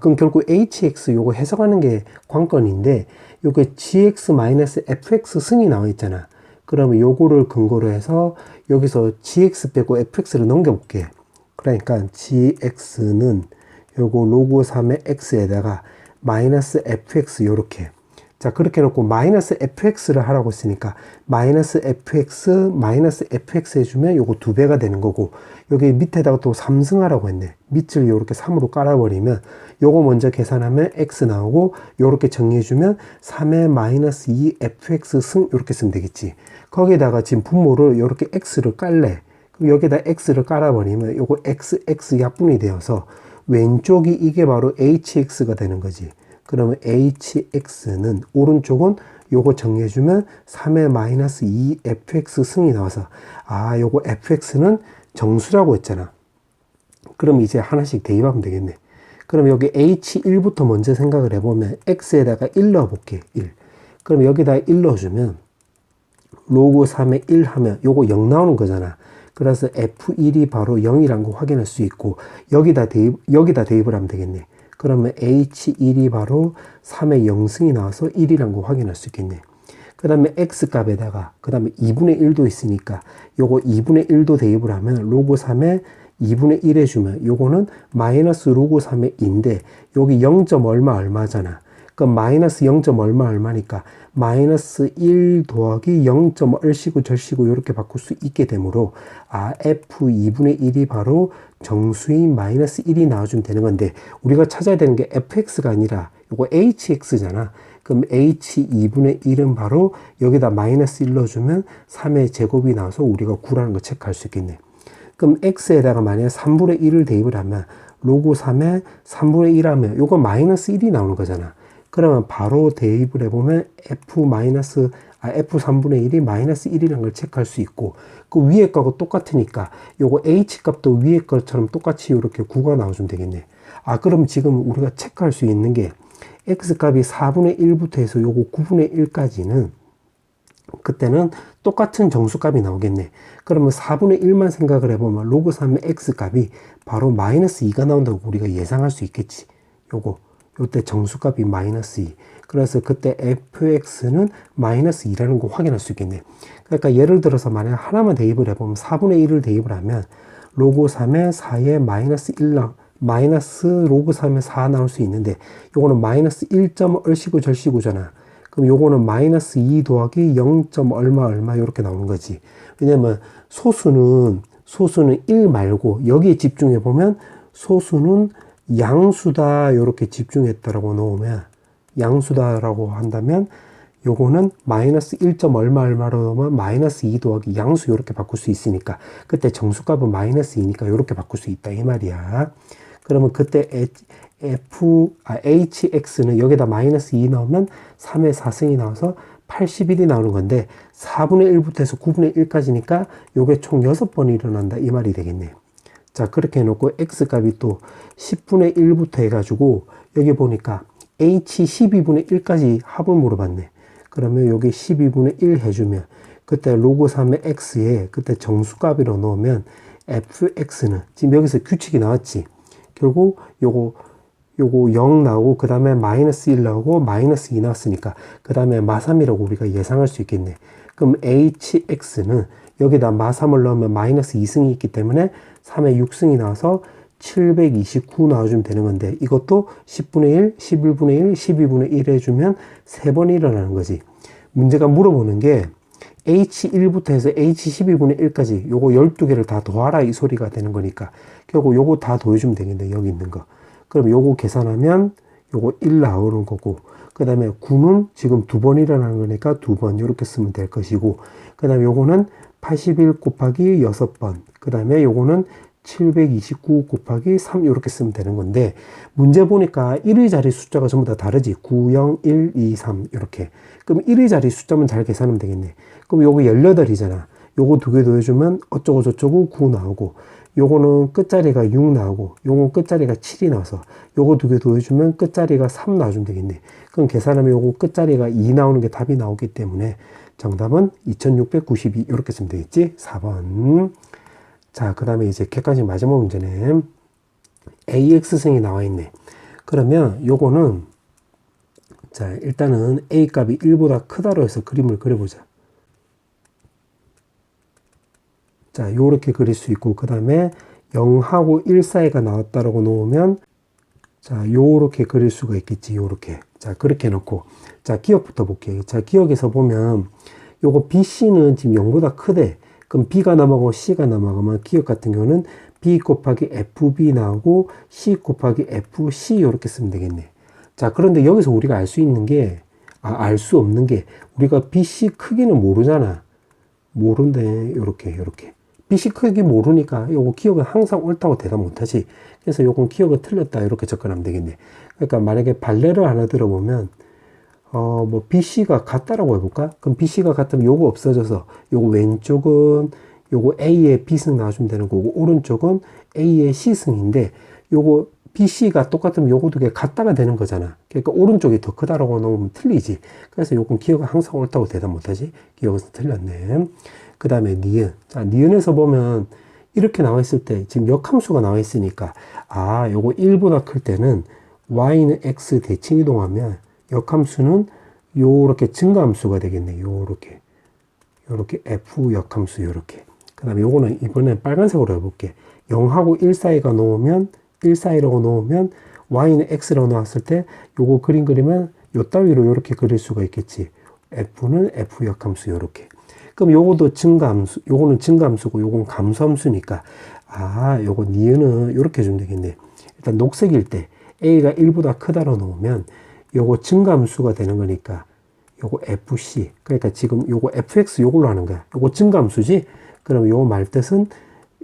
그럼 결국 hx 요거 해석하는 게 관건인데 요게 gx-fx 승이 나와 있잖아. 그러면 요거를 근거로 해서 여기서 gx 빼고 fx를 넘겨볼게. 그러니까 gx는 요거 로그 3의 x에다가 마이너스 fx 요렇게. 자 그렇게 해놓고 마이너스 fx를 하라고 했으니까 마이너스 fx 해주면 요거 2배가 되는 거고 여기 밑에다가 또 3승하라고 했네. 밑을 요렇게 3으로 깔아버리면 요거 먼저 계산하면 x 나오고 요렇게 정리해주면 3의 마이너스 2 fx 승 요렇게 쓰면 되겠지. 거기다가 지금 분모를 요렇게 x를 깔래. 그럼 여기다 x를 깔아버리면 요거 x 약분이 되어서 왼쪽이 이게 바로 hx가 되는 거지. 그러면 hx는 오른쪽은 요거 정리해주면 3의 마이너스 2 fx 승이 나와서 요거 fx는 정수라고 했잖아. 그럼 이제 하나씩 대입하면 되겠네. 그럼 여기 h1부터 먼저 생각을 해보면 x에다가 1 넣어볼게. 1. 그럼 여기다 1 넣어주면 로그 3의 1 하면 요거 0 나오는 거잖아. 그래서 f1이 바로 0이라는 거 확인할 수 있고 여기다 대입을 하면 되겠네. 그러면 h1이 바로 3의 0승이 나와서 1이라는 거 확인할 수 있겠네. 그 다음에 x값에다가 그 다음에 2분의 1도 있으니까 요거 2분의 1도 대입을 하면 로그 3의 2분의 1 해주면 요거는 마이너스 로그 3의 2인데 여기 0. 얼마 얼마잖아. 그럼 마이너스 0. 얼마 얼마니까 마이너스 1 더하기 0. 얼씨구 절씨구 이렇게 바꿀 수 있게 되므로 f 2분의 1이 바로 정수인 마이너스 1이 나와주면 되는 건데 우리가 찾아야 되는 게 fx가 아니라 요거 hx잖아. 그럼 h 2분의 1은 바로 여기다 마이너스 1 넣어주면 3의 제곱이 나와서 우리가 9라는 거 체크할 수 있겠네. 그럼 x에다가 만약에 3분의 1을 대입을 하면 로그 3에 3분의 1 하면 요거 마이너스 1이 나오는 거잖아. 그러면 바로 대입을 해보면 f 3분의 1이 마이너스 1이라는 걸 체크할 수 있고 그 위에 거하고 똑같으니까 요거 h 값도 위에 것처럼 똑같이 이렇게 9가 나와주면 되겠네. 그럼 지금 우리가 체크할 수 있는 게 x 값이 4분의 1부터 해서 요거 9분의 1까지는 그때는 똑같은 정수값이 나오겠네. 그러면 4분의 1만 생각을 해보면 로그 3의 x 값이 바로 마이너스 2가 나온다고 우리가 예상할 수 있겠지. 요때 정수값이 마이너스 2. 그래서 그때 fx는 마이너스 2라는 거 확인할 수 있겠네. 그러니까 예를 들어서 만약 하나만 대입을 해보면 4분의 1을 대입을 하면 로그 3의 4에 마이너스 1 마이너스 로그 3의 4 나올 수 있는데 요거는 마이너스 1. 얼씨구 절씨구잖아. 그럼 요거는 마이너스 2 더하기 0. 얼마 이렇게 나오는 거지. 왜냐면 소수는 1 말고 여기에 집중해 보면 소수는 양수다 이렇게 집중했다라고 놓으면 양수다라고 한다면 요거는 마이너스 1. 얼마로 넣으면 마이너스 2 더하기 양수 이렇게 바꿀 수 있으니까 그때 정수값은 마이너스 2니까 이렇게 바꿀 수 있다 이 말이야. 그러면 그때 hx는 여기다 마이너스 2 넣으면 3의 4승이 나와서 81이 나오는 건데 4분의 1부터 해서 9분의 1까지니까 요게 총 6번이 일어난다 이 말이 되겠네. 자 그렇게 해놓고 x값이 또 10분의 1부터 해가지고 여기 보니까 h 12분의 1까지 합을 물어봤네. 그러면 여기 12분의 1 해주면 그때 로그 3의 x에 그때 정수값으로 넣으면 fx는 지금 여기서 규칙이 나왔지. 결국 요거 0 나오고 그 다음에 마이너스 1 나오고 마이너스 2 나왔으니까 그 다음에 마3이라고 우리가 예상할 수 있겠네. 그럼 hx는 여기다 마3을 넣으면 마이너스 2승이 있기 때문에 3의 6승이 나와서 729 나와주면 되는 건데 이것도 10분의 1, 11분의 1, 12분의 1 해주면 3번 일어나는 거지. 문제가 물어보는 게 H1부터 해서 H12분의 1까지 요거 12개를 다 더하라 이 소리가 되는 거니까 결국 요거 다 더해주면 되겠네. 여기 있는 거. 그럼 요거 계산하면 요거 1 나오는 거고 그 다음에 9는 지금 2번 일어나는 거니까 2번 이렇게 쓰면 될 것이고 그 다음에 요거는 81 곱하기 6번 그 다음에 요거는 729 곱하기 3 이렇게 쓰면 되는 건데 문제 보니까 1의 자리 숫자가 전부 다 다르지. 9, 0, 1, 2, 3 이렇게. 그럼 1의 자리 숫자만 잘 계산하면 되겠네. 그럼 요거 18이잖아. 요거 2개 더해주면 어쩌고 저쩌고 9 나오고 요거는 끝자리가 6 나오고 요거 끝자리가 7이 나와서 요거 2개 더해주면 끝자리가 3 나와주면 되겠네. 그럼 계산하면 요거 끝자리가 2 나오는 게 답이 나오기 때문에 정답은 2692 이렇게 쓰면 되겠지. 4번. 자, 그 다음에 이제 객관식 마지막 문제는 AX승이 나와 있네. 그러면 요거는 자, 일단은 A 값이 1보다 크다로 해서 그림을 그려보자. 자, 요렇게 그릴 수 있고, 그 다음에 0하고 1 사이가 나왔다라고 놓으면, 자, 요렇게 그릴 수가 있겠지, 요렇게. 자, 그렇게 해놓고, 자, 기억부터 볼게요. 자, 기억에서 보면, 요거 BC는 지금 0보다 크대. 그럼 B가 넘어가고 C가 넘어가면 기억 같은 경우는 B 곱하기 FB 나오고 C 곱하기 FC 이렇게 쓰면 되겠네. 자, 그런데 여기서 우리가 알 수 있는 게, 알 수 없는 게, 우리가 BC 크기는 모르잖아. 모른대, 요렇게. BC 크기 모르니까 요거 기억은 항상 옳다고 대답 못하지. 그래서 요건 기억은 틀렸다. 이렇게 접근하면 되겠네. 그러니까 만약에 발레를 하나 들어보면, 뭐 BC가 같다라고 해볼까? 그럼 BC가 같으면 요거 없어져서 요거 왼쪽은 요거 A의 B승 나와주면 되는 거고 오른쪽은 A의 C승인데 요거 BC가 똑같으면 요거 두 개 같다가 되는 거잖아. 그러니까 오른쪽이 더 크다라고 놓으면 틀리지. 그래서 요건 기억은 항상 옳다고 대답 못하지. 기억은 틀렸네. 그 다음에 니은. 자, 니은에서 보면 이렇게 나와 있을 때 지금 역함수가 나와 있으니까 요거 1보다 클 때는 y는 x 대칭 이동하면 역함수는 요렇게 증가함수가 되겠네. 요렇게 f 역함수 요렇게. 그 다음에 요거는 이번엔 빨간색으로 해볼게. 0하고 1 사이가 놓으면 1 사이라고 놓으면 y는 x라고 나왔을 때 요거 그림 그리면 요 따위로 요렇게 그릴 수가 있겠지. f는 f 역함수 요렇게. 그럼 요거도 증가함수, 요거는 증가함수고 요건 감소함수니까 요거 니은은 요렇게 주면 되겠네. 일단 녹색일 때 a가 1보다 크다로 놓으면 요거 증가함수가 되는 거니까 요거 fc, 그러니까 지금 요거 fx 요걸로 하는 거야. 요거 증가함수지. 그럼 요 말뜻은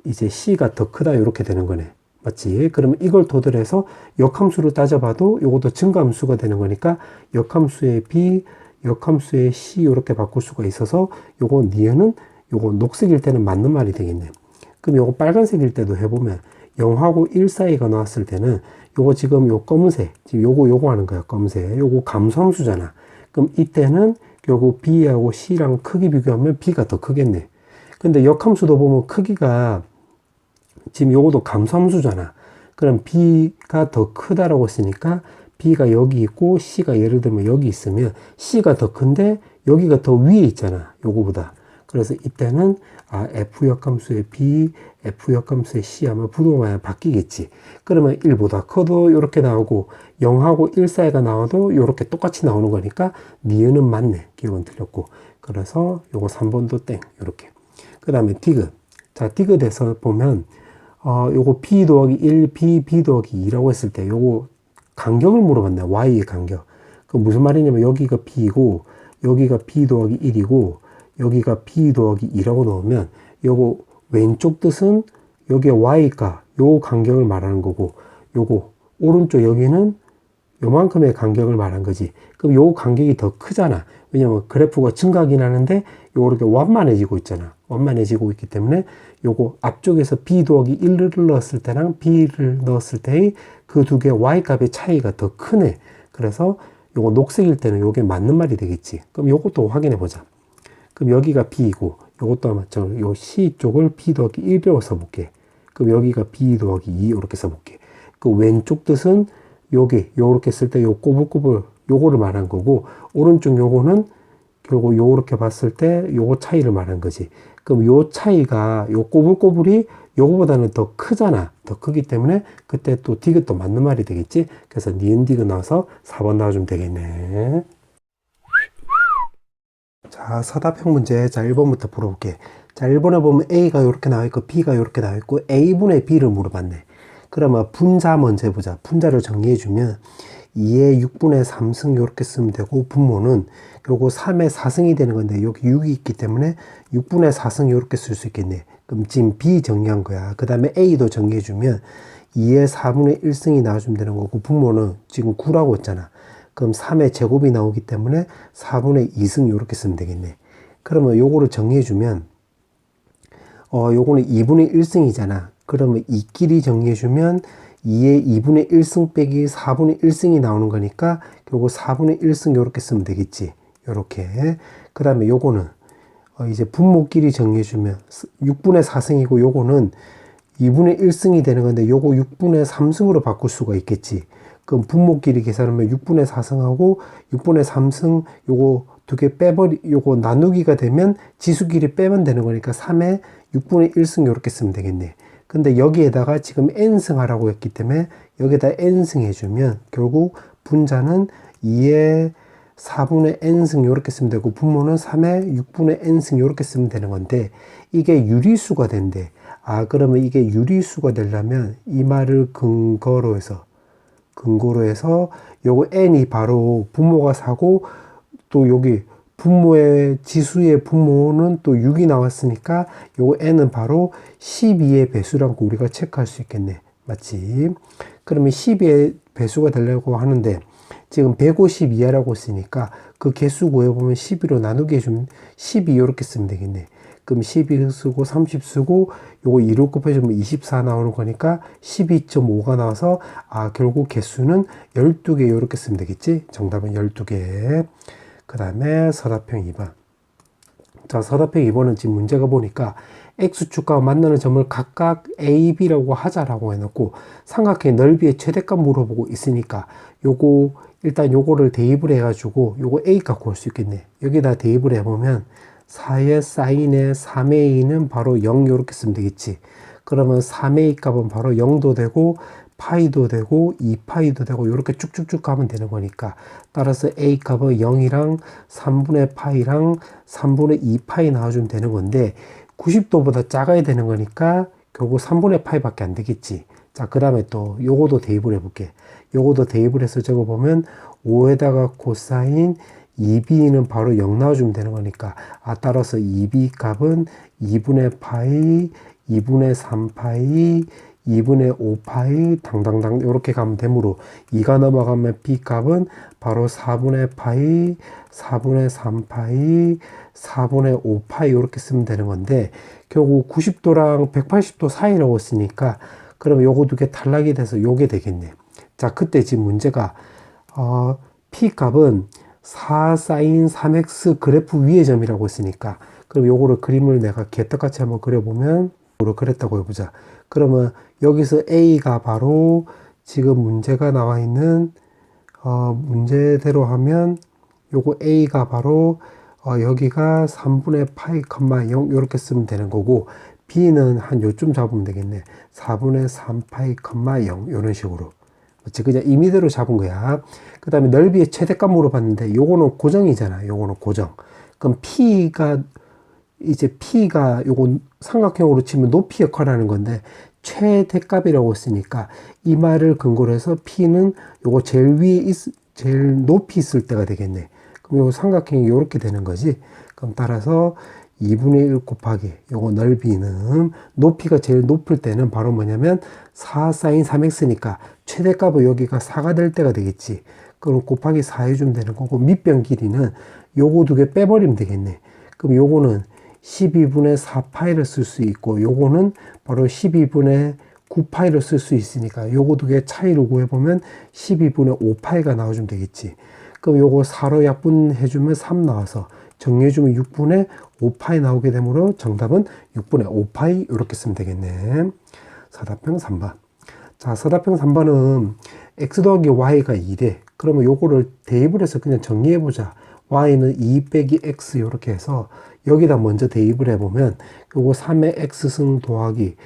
이제 c가 더 크다 요렇게 되는 거네. 맞지? 그러면 이걸 토대로 해서 역함수로 따져봐도 요것도 증가함수가 되는 거니까 역함수의 b, 역함수의 c 이렇게 바꿀 수가 있어서 요거 니은은 요거 녹색일 때는 맞는 말이 되겠네. 그럼 요거 빨간색일 때도 해보면 0하고 1 사이가 나왔을 때는 요거 지금 요 검은색, 지금 요거 하는 거야. 검은색. 요거 감소함수잖아. 그럼 이때는 요거 b하고 c랑 크기 비교하면 b가 더 크겠네. 근데 역함수도 보면 크기가 지금 요것도 감소함수잖아. 그럼 b가 더 크다라고 했으니까 b가 여기 있고 c가 예를 들면 여기 있으면 c가 더 큰데 여기가 더 위에 있잖아. 요거보다. 그래서 이때는 f 역함수의 b, f 역함수의 c 하면 부동하면 바뀌겠지. 그러면 1보다 커도 이렇게 나오고 0하고 1 사이가 나와도 이렇게 똑같이 나오는 거니까 니은은 맞네. 기억은 틀렸고. 그래서 요거 3번도 땡. 이렇게. 그 다음에 디귿. 자, 디귿에서 보면 요거 b 더하기 1, b 더하기 2라고 했을 때 요거 간격을 물어봤네. y의 간격. 그 무슨 말이냐면 여기가 b이고 여기가 b 더하기 1이고 여기가 b 더하기 2라고 넣으면 요거 왼쪽 뜻은 여기에 y가 요 간격을 말하는 거고 요거 오른쪽 여기는 요만큼의 간격을 말한 거지. 그럼 요 간격이 더 크잖아. 왜냐면 그래프가 증가하긴 하는데 요거 이렇게 완만해지고 있잖아. 완만해지고 있기 때문에 요거 앞쪽에서 b 더하기 1을 넣었을 때랑 b를 넣었을 때의 그 두 개의 y 값의 차이가 더 크네. 그래서 요거 녹색일 때는 요게 맞는 말이 되겠지. 그럼 요것도 확인해 보자. 그럼 여기가 b이고 요것도 아마 요 c 쪽을 b 더하기 1이라고 써볼게. 그럼 여기가 b 더하기 2 이렇게 써볼게. 그 왼쪽 뜻은 요게 요렇게 쓸 때 요 꼬불꼬불 요거를 말한 거고 오른쪽 요거는 결국 요렇게 봤을 때 요거 차이를 말한 거지. 그럼 요 차이가 요 꼬불꼬불이 요거보다는 더 크잖아. 더 크기 때문에 그때 또 디귿도 맞는 말이 되겠지. 그래서 니은 디귿 나와서 4번 나와주면 되겠네. 자, 서답형 문제. 자, 1번부터 풀어볼게. 자, 1번에 보면 A가 이렇게 나와있고 B가 이렇게 나와있고 A분의 B를 물어봤네. 그러면 분자 먼저 해보자. 분자를 정리해주면 2의 6분의 3승 이렇게 쓰면 되고 분모는 요거 3의 4승이 되는 건데 여기 6이 있기 때문에 6분의 4승 이렇게 쓸 수 있겠네. 그럼 지금 B 정리한 거야. 그 다음에 A도 정리해주면 2의 4분의 1승이 나와주면 되는 거고 분모는 지금 9라고 했잖아. 그럼 3의 제곱이 나오기 때문에 4분의 2승 이렇게 쓰면 되겠네. 그러면 요거를 정리해주면 요거는 2분의 1승이잖아. 그러면 이끼리 정리해주면 2의 2분의 1승 빼기 4분의 1승이 나오는 거니까 요거 4분의 1승 요렇게 쓰면 되겠지. 요렇게. 그 다음에 요거는 이제 분모끼리 정리해주면 6분의 4승이고 요거는 2분의 1승이 되는 건데 요거 6분의 3승으로 바꿀 수가 있겠지. 그럼 분모끼리 계산하면 6분의 4승하고 6분의 3승 요거 두 개 요거 나누기가 되면 지수끼리 빼면 되는 거니까 3에 6분의 1승 요렇게 쓰면 되겠네. 근데 여기에다가 지금 n승 하라고 했기 때문에 여기에다 n승 해주면 결국 분자는 2에 4분의 n승 요렇게 쓰면 되고 분모는 3에 6분의 n승 요렇게 쓰면 되는 건데 이게 유리수가 된대. 그러면 이게 유리수가 되려면 이 말을 근거로 해서 요거 n이 바로 분모가 4고 또 여기 분모의 지수의 분모는 또 6이 나왔으니까 요거 n은 바로 12의 배수라고 우리가 체크할 수 있겠네. 맞지? 그러면 12의 배수가 되려고 하는데 지금 150 이하라고 했으니까 그 개수 구해보면 12로 나누게 해주면 12 이렇게 쓰면 되겠네. 그럼 12 쓰고 30 쓰고 요거 2로 곱해주면 24 나오는 거니까 12.5가 나와서 결국 개수는 12개 이렇게 쓰면 되겠지. 정답은 12개. 그 다음에 서답형 2번. 자, 서답형 2번은 지금 문제가 보니까 X축과 만나는 점을 각각 A, B라고 하자라고 해놓고 삼각형의 넓이의 최대값 물어보고 있으니까 일단 요거를 대입을 해가지고 요거 A 값 구할 수 있겠네. 여기다 대입을 해보면 4의 사인의 3의 2는 바로 0 이렇게 쓰면 되겠지. 그러면 3a 값은 바로 0도 되고 파이도 되고 2파이도 되고 이렇게 쭉쭉쭉 가면 되는 거니까, 따라서 a 값은 0이랑 3분의 파이랑 3분의 2파이 나와주면 되는 건데 90도보다 작아야 되는 거니까 결국 3분의 파이밖에 안 되겠지. 자, 그 다음에 또 요거도 대입을 해볼게. 요거도 대입을 해서 적어보면 5에다가 코사인 2b는 바로 0 나와주면 되는 거니까, 따라서 2b 값은 2분의 파이, 2분의 3파이, 2분의 5파이 당당당 이렇게 가면 되므로 2가 넘어가면 b 값은 바로 4분의 파이, 4분의 3파이, 4분의 5파이 이렇게 쓰면 되는 건데, 결국 90도랑 180도 사이라고 쓰니까 그러면 요거 두 개 탈락이 돼서 요게 되겠네. 자, 그때 지금 문제가 p 값은 4 사인 3x 그래프 위의 점이라고 했으니까, 그럼 요거를 그림을 내가 개떡같이 한번 그려보면 요거 그랬다고 해보자. 그러면 여기서 a가 바로 지금 문제가 나와 있는 문제대로 하면 요거 a가 바로 여기가 3분의 파이, 0 이렇게 쓰면 되는 거고, b는 한 요쯤 잡으면 되겠네. 4분의 3파이, 0 이런 식으로. 그렇지? 그냥 임의대로 잡은 거야. 그 다음에 넓이의 최대값 물어봤는데 요거는 고정이잖아. 요거는 고정. 그럼 p가 요거 삼각형으로 치면 높이 역할하는 건데 최대값이라고 했으니까 이 말을 근거로 해서 p는 요거 제일 높이 있을 때가 되겠네. 그럼 요거 삼각형이 요렇게 되는 거지. 그럼 따라서 2분의 1 곱하기 요거 넓이는 높이가 제일 높을 때는 바로 뭐냐면 4 사인 3x니까 최대값은 여기가 4가 될 때가 되겠지. 그럼 곱하기 4 해주면 되는 거고, 밑변 길이는 요거 두 개 빼버리면 되겠네. 그럼 요거는 12분의 4파이를 쓸 수 있고 요거는 바로 12분의 9파이를 쓸 수 있으니까 요거 두 개 차이를 구해보면 12분의 5파이가 나와주면 되겠지. 그럼 요거 4로 약분해주면 3 나와서 정리해주면 6분의 5파이 나오게 되므로 정답은 6분의 5파이 이렇게 쓰면 되겠네. 서답형 3번. 자, 서답형 3번은 x 더하기 y가 2래. 그러면 요거를 대입을 해서 그냥 정리해보자. y는 2 빼기 x 이렇게 해서 여기다 먼저 대입을 해보면 요거 3의 x승 더하기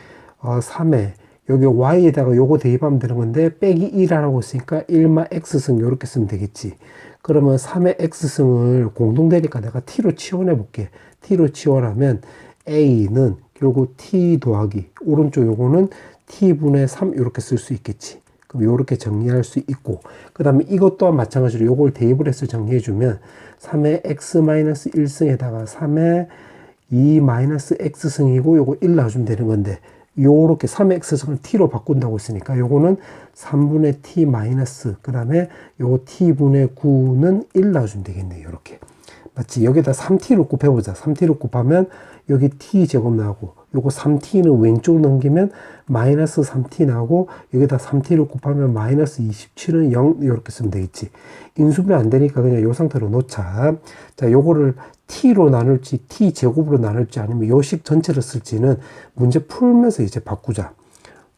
3의 여기 y에다가 요거 대입하면 되는 건데 빼기 1이라고 했으니까 1마 x승 이렇게 쓰면 되겠지. 그러면 3의 x승을 공동되니까 내가 t로 치환해 볼게. t로 치환하면 a는 결국 t 더하기 오른쪽 요거는 t분의 3 이렇게 쓸 수 있겠지. 그럼 요렇게 정리할 수 있고, 그 다음에 이것 또한 마찬가지로 요걸 대입을 해서 정리해 주면 3의 x-1승에다가 3의 2-x승이고 요거 1 놔주면 되는 건데, 요렇게 3의 x승을 t로 바꾼다고 했으니까 요거는 3분의 t 마이너스 그 다음에 요거 t분의 9는 1 놔주면 되겠네. 요렇게 맞지? 여기다 3t를 곱해보자. 3t를 곱하면 여기 t제곱 나오고 요거 3t는 왼쪽 넘기면 마이너스 3t 나오고 여기다 3t를 곱하면 마이너스 27은 0 이렇게 쓰면 되겠지. 인수분해 안 되니까 그냥 요 상태로 놓자. 자, 요거를 t로 나눌지 t제곱으로 나눌지 아니면 요식 전체를 쓸지는 문제 풀면서 이제 바꾸자.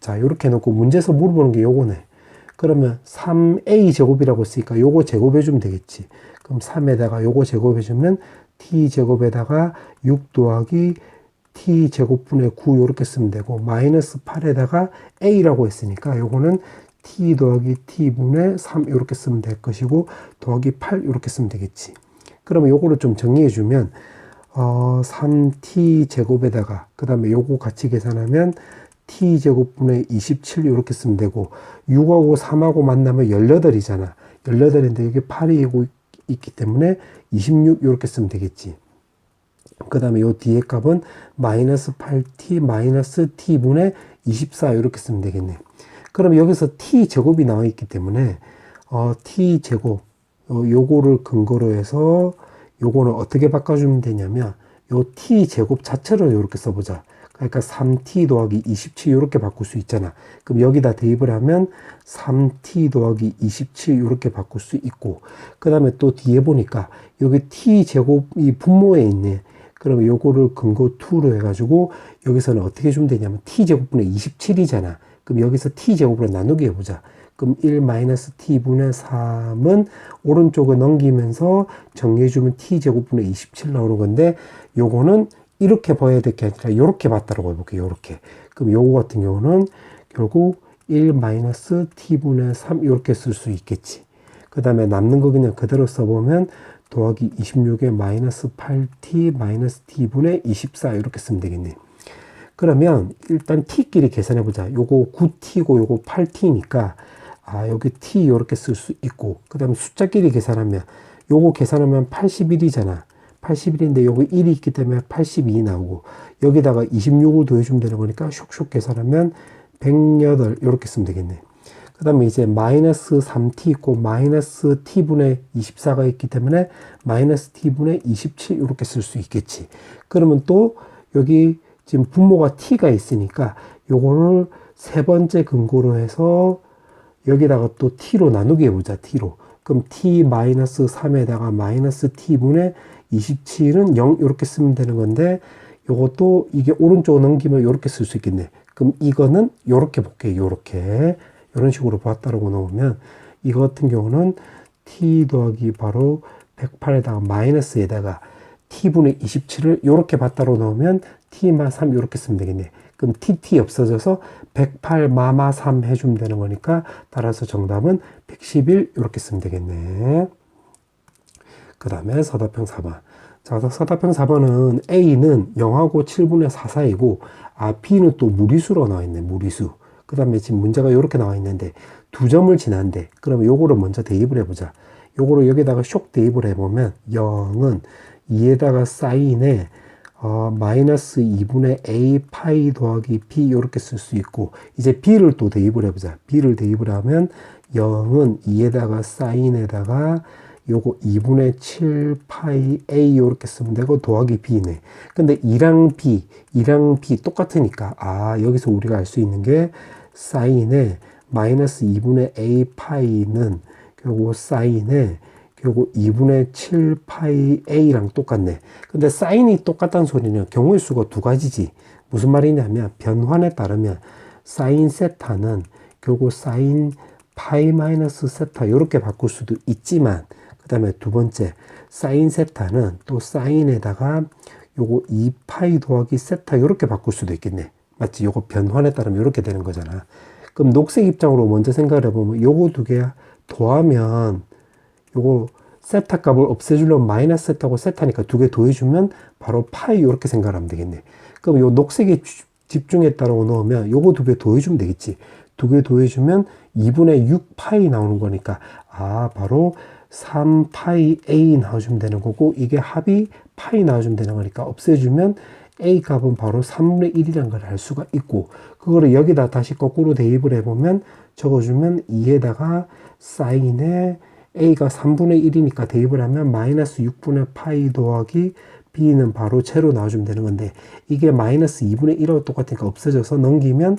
자, 요렇게 해놓고 문제에서 물어보는 게 요거네. 그러면 3a 제곱이라고 했으니까 요거 제곱해주면 되겠지. 그럼 3에다가 요거 제곱해주면 t제곱에다가 6 더하기 t제곱분의 9 요렇게 쓰면 되고, 마이너스 8에다가 a라고 했으니까 요거는 t 더하기 t분의 3 요렇게 쓰면 될 것이고, 더하기 8 요렇게 쓰면 되겠지. 그러면 요거를 좀 정리해 주면 3t제곱에다가 그 다음에 요거 같이 계산하면 t제곱분의 27 이렇게 쓰면 되고, 6하고 3하고 만나면 18이잖아. 18인데 여기 8이 있기 때문에 26 이렇게 쓰면 되겠지. 그 다음에 요 뒤에 값은 마이너스 8t 마이너스 t분의 24 이렇게 쓰면 되겠네. 그럼 여기서 t제곱이 나와 있기 때문에 t제곱 요거를 근거로 해서 요거는 어떻게 바꿔주면 되냐면 요 t제곱 자체로 이렇게 써보자. 그러니까 3t 더하기 27 이렇게 바꿀 수 있잖아. 그럼 여기다 대입을 하면 3t 더하기 27 이렇게 바꿀 수 있고, 그 다음에 또 뒤에 보니까 여기 t제곱이 분모에 있네. 그러면 요거를 근거 2로 해가지고 여기서는 어떻게 주면 되냐면 t제곱분의 27이잖아. 그럼 여기서 t제곱으로 나누기 해보자. 그럼 1-t분의 3은 오른쪽에 넘기면서 정리해주면 t제곱분의 27 나오는 건데, 요거는 이렇게 봐야 될 게 아니라 요렇게 봤다라고 해볼게요. 요렇게. 그럼 요거 같은 경우는 결국 1 마이너스 t분의 3 이렇게 쓸 수 있겠지. 그 다음에 남는 거 그냥 그대로 써보면 더하기 26에 마이너스 8t 마이너스 t분의 24 이렇게 쓰면 되겠네. 그러면 일단 t끼리 계산해 보자. 요거 9t고 요거 8t니까 여기 t 이렇게 쓸 수 있고, 그 다음에 숫자끼리 계산하면 요거 계산하면 81이잖아. 81인데 요거 1이 있기 때문에 82 나오고, 여기다가 26을 더해주면 되는 거니까 슉슉 계산하면 108 이렇게 쓰면 되겠네. 그 다음에 이제 마이너스 3t 있고 마이너스 t분의 24가 있기 때문에 마이너스 t분의 27 이렇게 쓸 수 있겠지. 그러면 또 여기 지금 분모가 t가 있으니까 요거를 세 번째 근거로 해서 여기다가 또 t로 나누게 해보자. t로. 그럼 t 마이너스 3에다가 마이너스 t분의 27은 0 이렇게 쓰면 되는 건데, 요것도 이게 오른쪽으로 넘기면 이렇게 쓸 수 있겠네. 그럼 이거는 요렇게 볼게. 요렇게. 이런 식으로 봤다라고 놓으면, 이거 같은 경우는 t 더하기 바로 108에다가 마이너스에다가 t분의 27을 요렇게 봤다로 넣으면 t마 3 요렇게 쓰면 되겠네. 그럼 tt 없어져서 108 마마 3 해주면 되는 거니까, 따라서 정답은 111 이렇게 쓰면 되겠네. 그 다음에 서답형 4번. 자, 서답형 4번은 A는 0하고 7분의 4 사이고, B는 또 무리수로 나와 있네. 무리수. 그 다음에 지금 문제가 이렇게 나와 있는데 두 점을 지난데, 그러면 요거를 먼저 대입을 해보자. 요거를 여기다가 쇽 대입을 해보면 0은 2에다가 사인에 마이너스 2분의 a 파이 더하기 b 이렇게 쓸 수 있고, 이제 b를 또 대입을 해보자. b를 대입을 하면 0은 2에다가 사인에다가 요거 2분의 7 파이 a 이렇게 쓰면 되고 더하기 b네. 근데 2랑 b 똑같으니까 여기서 우리가 알 수 있는 게 사인에 마이너스 2분의 a 파이는 결국 사인에 결국 2분의 7 파이 a랑 똑같네. 근데 사인이 똑같다는 소리는 경우의 수가 두 가지지. 무슨 말이냐면 변환에 따르면 사인 세타는 결국 사인 파이 마이너스 세타 이렇게 바꿀 수도 있지만, 그 다음에 두 번째 사인 세타는 또 사인에다가 요거 2파이 더하기 세타 이렇게 바꿀 수도 있겠네. 맞지? 요거 변환에 따르면 이렇게 되는 거잖아. 그럼 녹색 입장으로 먼저 생각을 해보면 요거 두 개 더하면 요거 세타 값을 없애주려면 마이너스 세타고 세타니까 두 개 더해주면 바로 파이 이렇게 생각하면 되겠네. 그럼 요 녹색에 집중했다라고 넣으면 요거 두 개 더해주면 되겠지. 두 개 더해주면 2분의 6 파이 나오는 거니까 바로 3 파이 a 나와주면 되는 거고, 이게 합이 파이 나와주면 되는 거니까 없애주면 a 값은 바로 3분의 1이라는 걸 알 수가 있고, 그거를 여기다 다시 거꾸로 대입을 해보면 적어주면 2에다가 사인에 a가 3분의 1이니까 대입을 하면 마이너스 6분의 파이 더하기 b는 바로 채로 나와주면 되는 건데, 이게 마이너스 2분의 1하고 똑같으니까 없어져서 넘기면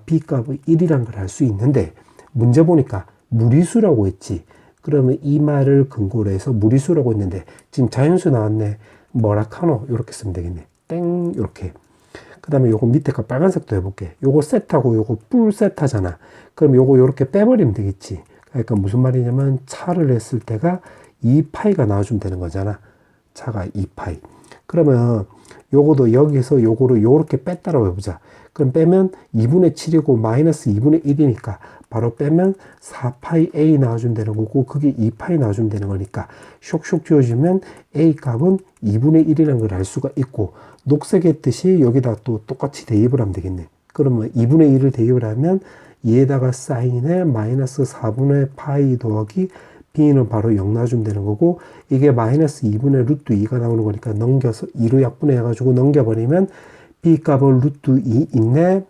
b 값은 1이라는 걸 알 수 있는데, 문제 보니까 무리수라고 했지. 그러면 이 말을 근거로 해서 무리수라고 했는데 지금 자연수 나왔네. 뭐라 카노? 이렇게 쓰면 되겠네. 땡 이렇게. 그 다음에 요거 밑에 거 빨간색도 해볼게. 요거 세타고 요거 뿔 세타잖아. 그럼 요거 요렇게 빼버리면 되겠지. 그러니까 무슨 말이냐면 차를 했을 때가 2파이가 나와주면 되는 거잖아. 차가 2파이. 그러면 요거도 여기서 요거를 요렇게 뺐다라고 해보자. 그럼 빼면 2분의 7이고 마이너스 2분의 1이니까 바로 빼면 4파이 a 나와주면 되는 거고, 그게 2파이 나와주면 되는 거니까 쇽쇽 지워주면 a 값은 2분의 1이라는 걸 알 수가 있고, 녹색의 뜻이 여기다 또 똑같이 대입을 하면 되겠네. 그러면 2분의 1을 대입을 하면 2에다가 사인에 마이너스 4분의 파이 더하기 b는 바로 0 나와주면 되는 거고, 이게 마이너스 2분의 루트 2가 나오는 거니까 넘겨서 2로 약분해가지고 넘겨버리면 b 값은 루트 2 있네.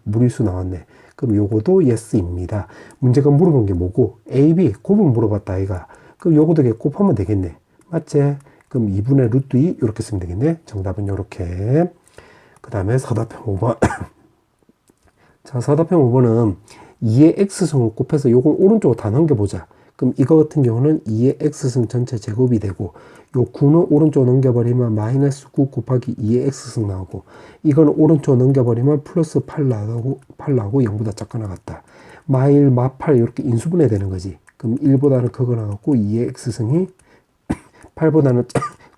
무리수 나왔네. 그럼 요거도 yes입니다. 문제가 물어본 게 뭐고? a, b 곱은 물어봤다 아이가. 그럼 요거도 곱하면 되겠네. 맞지? 그럼 2분의 루트 2 이렇게 쓰면 되겠네. 정답은 요렇게. 그 다음에 서답형 5번. 자, 서답형 5번은 2의 x승을 곱해서 요걸 오른쪽으로 다 넘겨보자. 그럼 이거 같은 경우는 2의 x승 전체 제곱이 되고, 요 9는 오른쪽으로 넘겨버리면 마이너스 9 곱하기 2의 x승 나오고, 이거는 오른쪽으로 넘겨버리면 플러스 8 나오고 0보다 작거나 같다. 마일, 마8 이렇게 인수분해 되는 거지. 그럼 1보다는 크거나 같고 2의 x승이 8보다는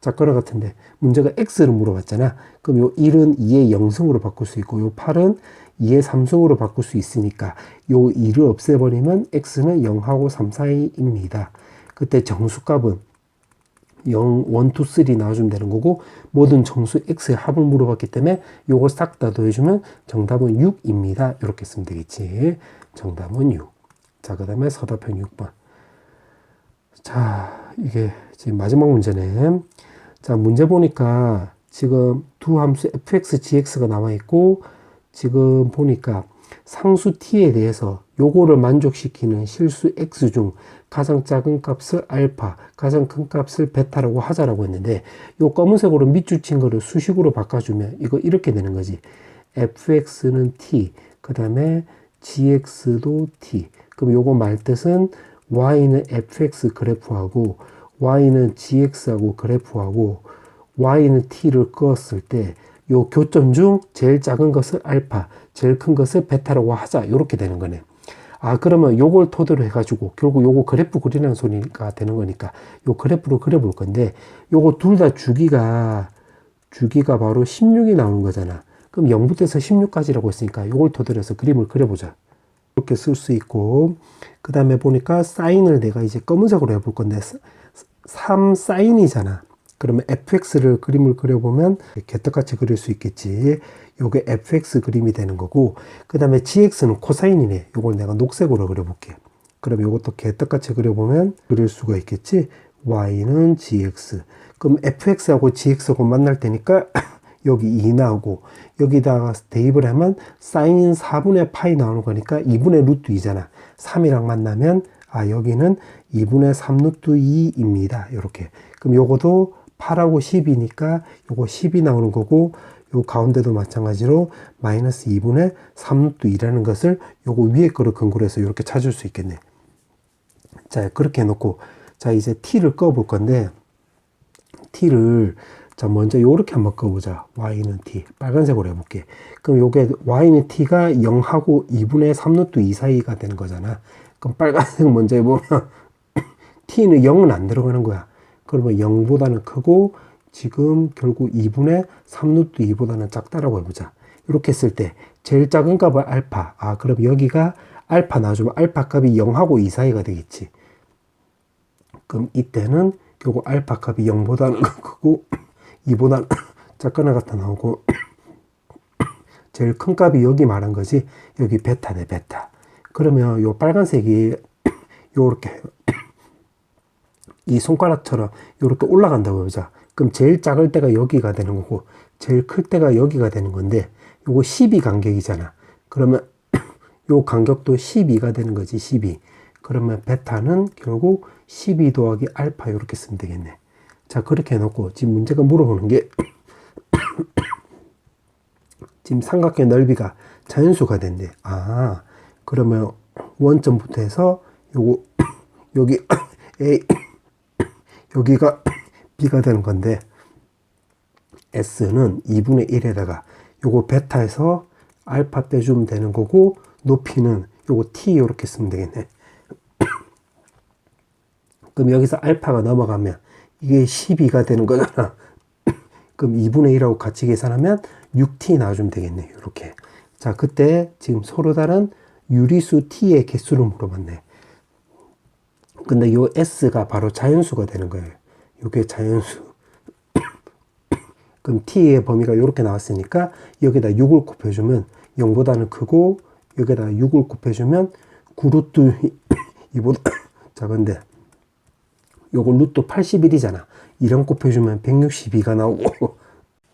작거나 같은데 문제가 x를 물어봤잖아. 그럼 요 1은 2의 0승으로 바꿀 수 있고 요 8은 2의 3승으로 바꿀 수 있으니까 요 2를 없애버리면 x는 0하고 3 사이입니다. 그때 정수값은 0, 1, 2, 3 나와주면 되는 거고 모든 정수 x의 합을 물어봤기 때문에 요걸 싹 다 더해주면 정답은 6입니다. 이렇게 쓰면 되겠지. 정답은 6. 자, 그 다음에 서답형 6번. 자, 이게 지금 마지막 문제네. 자, 문제 보니까 지금 두 함수 fx, gx가 나와 있고 지금 보니까 상수 t에 대해서 요거를 만족시키는 실수 x 중 가장 작은 값을 알파, 가장 큰 값을 베타라고 하자라고 했는데 요 검은색으로 밑줄 친 거를 수식으로 바꿔주면 이거 이렇게 되는 거지. fx는 t, 그 다음에 gx도 t. 그럼 요거 말뜻은 y는 fx 그래프하고 y는 gx하고 그래프하고 y는 t를 그었을 때 요 교점 중 제일 작은 것을 알파, 제일 큰 것을 베타라고 하자. 요렇게 되는 거네. 아, 그러면 요걸 토대로 해가지고 결국 요거 그래프 그리는 소리가 되는 거니까 요 그래프로 그려볼 건데 요거 둘 다 주기가 바로 16이 나오는 거잖아. 그럼 0부터 해서 16까지라고 했으니까 요걸 토대로 해서 그림을 그려보자. 이렇게 쓸 수 있고 그 다음에 보니까 사인을 내가 이제 검은색으로 해볼 건데 3 사인이잖아. 그러면 fx를 그림을 그려보면 개떡같이 그릴 수 있겠지. 요게 fx 그림이 되는 거고 그 다음에 gx는 코사인이네. 요걸 내가 녹색으로 그려볼게. 그럼 요것도 개떡같이 그려보면 그릴 수가 있겠지. y는 gx. 그럼 fx하고 gx하고 만날 때니까 여기 2 나오고 여기다가 대입을 하면 사인 4분의 파이 나오는 거니까 2분의 루트 2잖아. 3이랑 만나면 여기는 2분의 3 루트 2입니다. 이렇게. 그럼 요거도 8하고 10이니까 요거 10이 나오는 거고 요 가운데도 마찬가지로 마이너스 2분의 3 루트 2라는 것을 요거 위에 거를 근거로 해서 이렇게 찾을 수 있겠네. 자, 그렇게 해놓고 자, 이제 t를 꺼볼 건데 t를 자, 먼저 요렇게 한번 꺼보자. y는 t. 빨간색으로 해볼게. 그럼 요게 y는 t가 0하고 2분의 3 루트 2 사이가 되는 거잖아. 그럼 빨간색 먼저 해보면 t는 0은 안 들어가는 거야. 그러면 0보다는 크고 지금 결국 2분의 3 루트 2보다는 작다라고 해보자. 이렇게 했을 때 제일 작은 값은 알파. 그럼 여기가 알파 나와주면 알파 값이 0하고 2 사이가 되겠지. 그럼 이때는 결국 알파 값이 0보다는 크고 2보다는 작거나 같아 나오고 제일 큰 값이 여기 말한 거지. 여기 베타네, 베타. 그러면 요 빨간색이 요렇게 이 손가락처럼 요렇게 올라간다고 보자. 그럼 제일 작을 때가 여기가 되는 거고 제일 클 때가 여기가 되는 건데 요거 12 간격이잖아. 그러면 요 간격도 12가 되는 거지. 12. 그러면 베타는 결국 12 더하기 알파 이렇게 쓰면 되겠네. 자, 그렇게 해놓고 지금 문제가 물어보는 게 지금 삼각형 넓이가 자연수가 된대. 그러면 원점부터 해서 요거 여기 A 여기가 B가 되는 건데 S는 2분의 1에다가 요거 베타에서 알파 빼주면 되는 거고 높이는 요거 T 이렇게 쓰면 되겠네. 그럼 여기서 알파가 넘어가면 이게 12가 되는 거잖아. 그럼 2분의 1하고 같이 계산하면 6t 나와주면 되겠네. 이렇게. 자, 그때 지금 서로 다른 유리수 t의 개수를 물어봤네. 근데 요 s가 바로 자연수가 되는 거예요. 이게 자연수. 그럼 t의 범위가 이렇게 나왔으니까 여기다 6을 곱해주면 0보다는 크고 여기다 6을 곱해주면 9루트 2보다 작은데 요거 루트 81이잖아. 이런 곱해주면 162가 나오고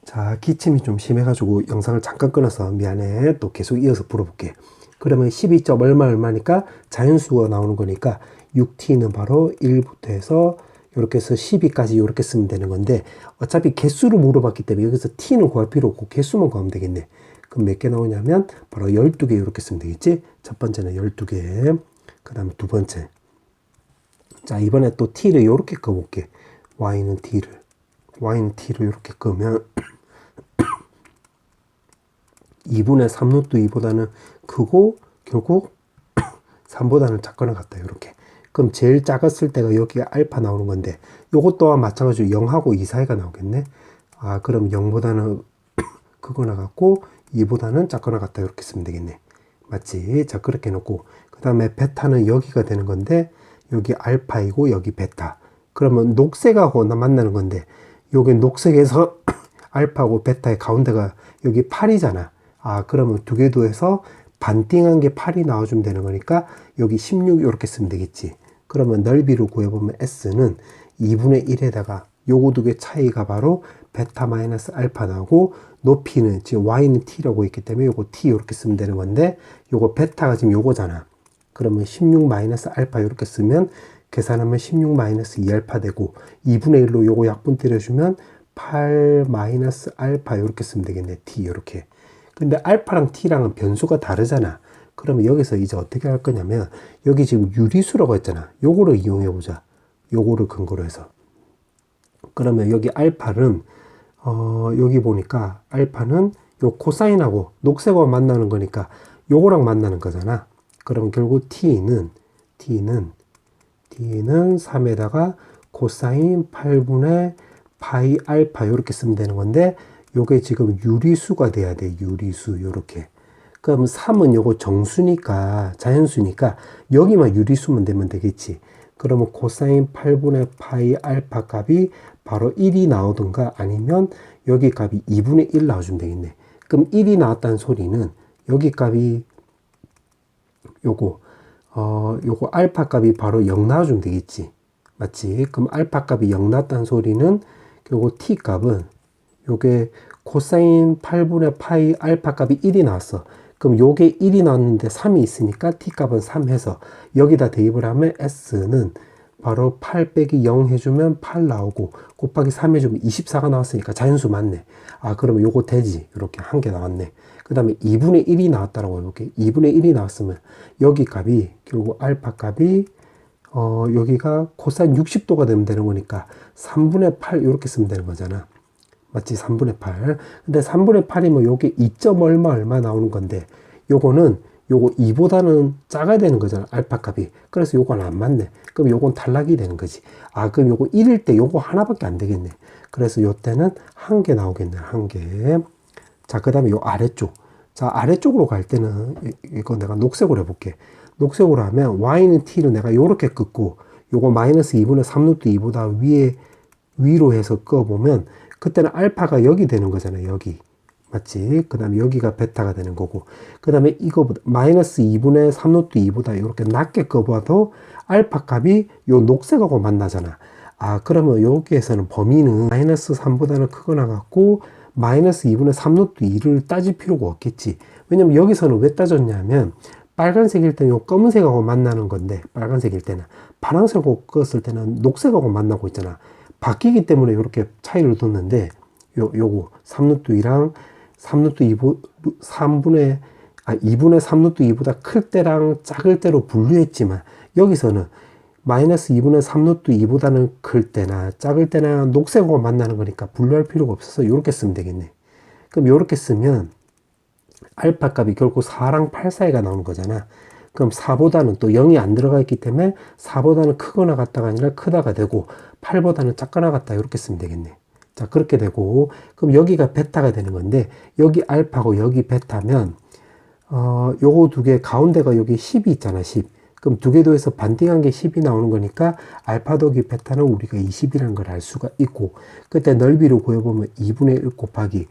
자, 기침이 좀 심해가지고 영상을 잠깐 끊어서 미안해. 또 계속 이어서 풀어볼게. 그러면 12점 얼마니까 자연수가 나오는 거니까 6t는 바로 1부터 해서 이렇게 해서 12까지 이렇게 쓰면 되는 건데 어차피 개수를 물어봤기 때문에 여기서 t는 구할 필요 없고 개수만 구하면 되겠네. 그럼 몇 개 나오냐면 바로 12개 이렇게 쓰면 되겠지. 첫 번째는 12개. 그 다음에 두 번째. 자, 이번에 또 t를 이렇게 꺼볼게. y는 t를 이렇게 끄면 2분의 3 루트 2보다는 크고 결국 3보다는 작거나 같다. 이렇게. 그럼 제일 작았을 때가 여기가 알파 나오는 건데 요것 또한 마찬가지로 0하고 2 사이가 나오겠네. 아, 그럼 0보다는 크거나 같고 2보다는 작거나 같다 이렇게 쓰면 되겠네. 맞지? 자, 그렇게 놓고 그 다음에 베타는 여기가 되는 건데 여기 알파이고 여기 베타. 그러면 녹색하고 만나는 건데 여기 녹색에서 알파고 베타의 가운데가 여기 8이잖아. 아, 그러면 두 개 더해서 반띵한 게 8이 나와주면 되는 거니까 여기 16 이렇게 쓰면 되겠지. 그러면 넓이를 구해보면 S는 2분의 1에다가 요거 두 개 차이가 바로 베타 마이너스 알파 나오고 높이는 지금 Y는 T라고 있기 때문에 요거 T 이렇게 쓰면 되는 건데 요거 베타가 지금 요거잖아. 그러면 16 마이너스 알파 이렇게 쓰면 계산하면 16 마이너스 2알파 되고 2분의 1로 요거 약분 때려주면 8 마이너스 알파 이렇게 쓰면 되겠네. T 이렇게. 근데 알파랑 T랑은 변수가 다르잖아. 그러면 여기서 이제 어떻게 할 거냐면 여기 지금 유리수라고 했잖아. 요거를 이용해 보자. 요거를 근거로 해서. 그러면 여기 알파는 여기 보니까 알파는 요 코사인하고 녹색하고 만나는 거니까 요거랑 만나는 거잖아. 그럼 결국 T는 3에다가 코사인 8분의 파이 알파 이렇게 쓰면 되는 건데 요게 지금 유리수가 돼야 돼. 유리수 요렇게. 그럼 3은 요거 정수니까 자연수니까 여기만 유리수만 되면 되겠지. 그러면 코사인 8분의 파이 알파 값이 바로 1이 나오든가 아니면 여기 값이 2분의 1 나와주면 되겠네. 그럼 1이 나왔다는 소리는 여기 값이 요거 알파 값이 바로 0 나와주면 되겠지. 맞지? 그럼 알파 값이 0 나왔다는 소리는 요거 t 값은 요게 코사인 8분의 파이 알파 값이 1이 나왔어. 그럼 요게 1이 나왔는데 3이 있으니까 t 값은 3 해서 여기다 대입을 하면 s는 바로 8 빼기 0 해주면 8 나오고 곱하기 3 해주면 24가 나왔으니까 자연수 맞네. 아, 그러면 요거 되지. 이렇게 한 개 나왔네. 그 다음에 2분의 1이 나왔다라고 해볼게. 2분의 1이 나왔으면 여기 값이 결국 알파 값이 여기가 코사인 60도가 되면 되는 거니까 3분의 8 이렇게 쓰면 되는 거잖아. 맞지? 3분의 8. 근데 3분의 8이면 요게 2점 얼마 나오는 건데 요거는 요거 2보다는 작아야 되는 거잖아. 알파 값이. 그래서 요건 안 맞네. 그럼 요건 탈락이 되는 거지. 아, 그럼 요거 1일 때 요거 하나밖에 안 되겠네. 그래서 요 때는 한 개 나오겠네. 한 개. 자, 그 다음에 요 아래쪽. 자, 아래쪽으로 갈 때는 이거 내가 녹색으로 해볼게. 녹색으로 하면 Y는 T를 내가 요렇게 긋고 요거 마이너스 2분의 3루트 2보다 위로 해서 끄어보면 그때는 알파가 여기 되는 거잖아요. 여기. 맞지? 그 다음에 여기가 베타가 되는 거고 그 다음에 이거보다 마이너스 2분의 3루트 2보다 이렇게 낮게 끄어봐도 알파 값이 요 녹색하고 만나잖아. 아, 그러면 여기에서는 범위는 마이너스 3보다는 크거나 같고 마이너스 2분의 3루트 2를 따질 필요가 없겠지. 왜냐면 여기서는 왜 따졌냐면 빨간색일 때는 요 검은색하고 만나는 건데 빨간색일 때는 파란색하고 껐을 때는 녹색하고 만나고 있잖아. 바뀌기 때문에 이렇게 차이를 뒀는데 요거 3루트 2랑 2분의 3루트 2보다 클 때랑 작을 때로 분류했지만 여기서는 마이너스 2분의 3루트 2보다는 클 때나 작을 때나 녹색하고 만나는 거니까 분류할 필요가 없어서 이렇게 쓰면 되겠네. 그럼 이렇게 쓰면 알파 값이 결국 4랑 8 사이가 나오는 거잖아. 그럼 4보다는 또 0이 안 들어가 있기 때문에 4보다는 크거나 같다가 아니라 크다가 되고 8보다는 작거나 같다 이렇게 쓰면 되겠네. 자, 그렇게 되고 그럼 여기가 베타가 되는 건데 여기 알파고 여기 베타면 요거 두 개 가운데가 여기 10이 있잖아. 10. 그럼 두 개 더해서 반띵한 게 10이 나오는 거니까 알파 더하기 베타는 우리가 20이라는 걸 알 수가 있고 그때 넓이를 구해보면 2분의 1 곱하기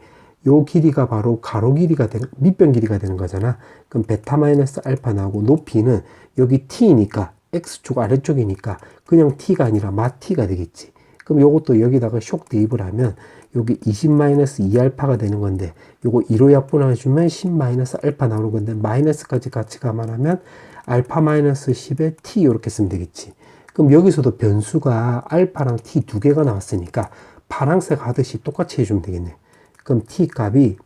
요 길이가 바로 가로 길이가 되는 밑변 길이가 되는 거잖아. 그럼 베타 마이너스 알파 나오고 높이는 여기 t니까 x축 아래쪽이니까 그냥 t가 아니라 마 t가 되겠지. 그럼 요것도 여기다가 쇽 대입을 하면 여기 20 마이너스 2알파가 되는 건데 요거 2로 약분해주면 10 마이너스 알파 나오는 건데 마이너스까지 같이 감안하면 알파 마이너스 10에 t 이렇게 쓰면 되겠지. 그럼 여기서도 변수가 알파랑 t 두 개가 나왔으니까 파란색 하듯이 똑같이 해주면 되겠네. 그럼 t 값이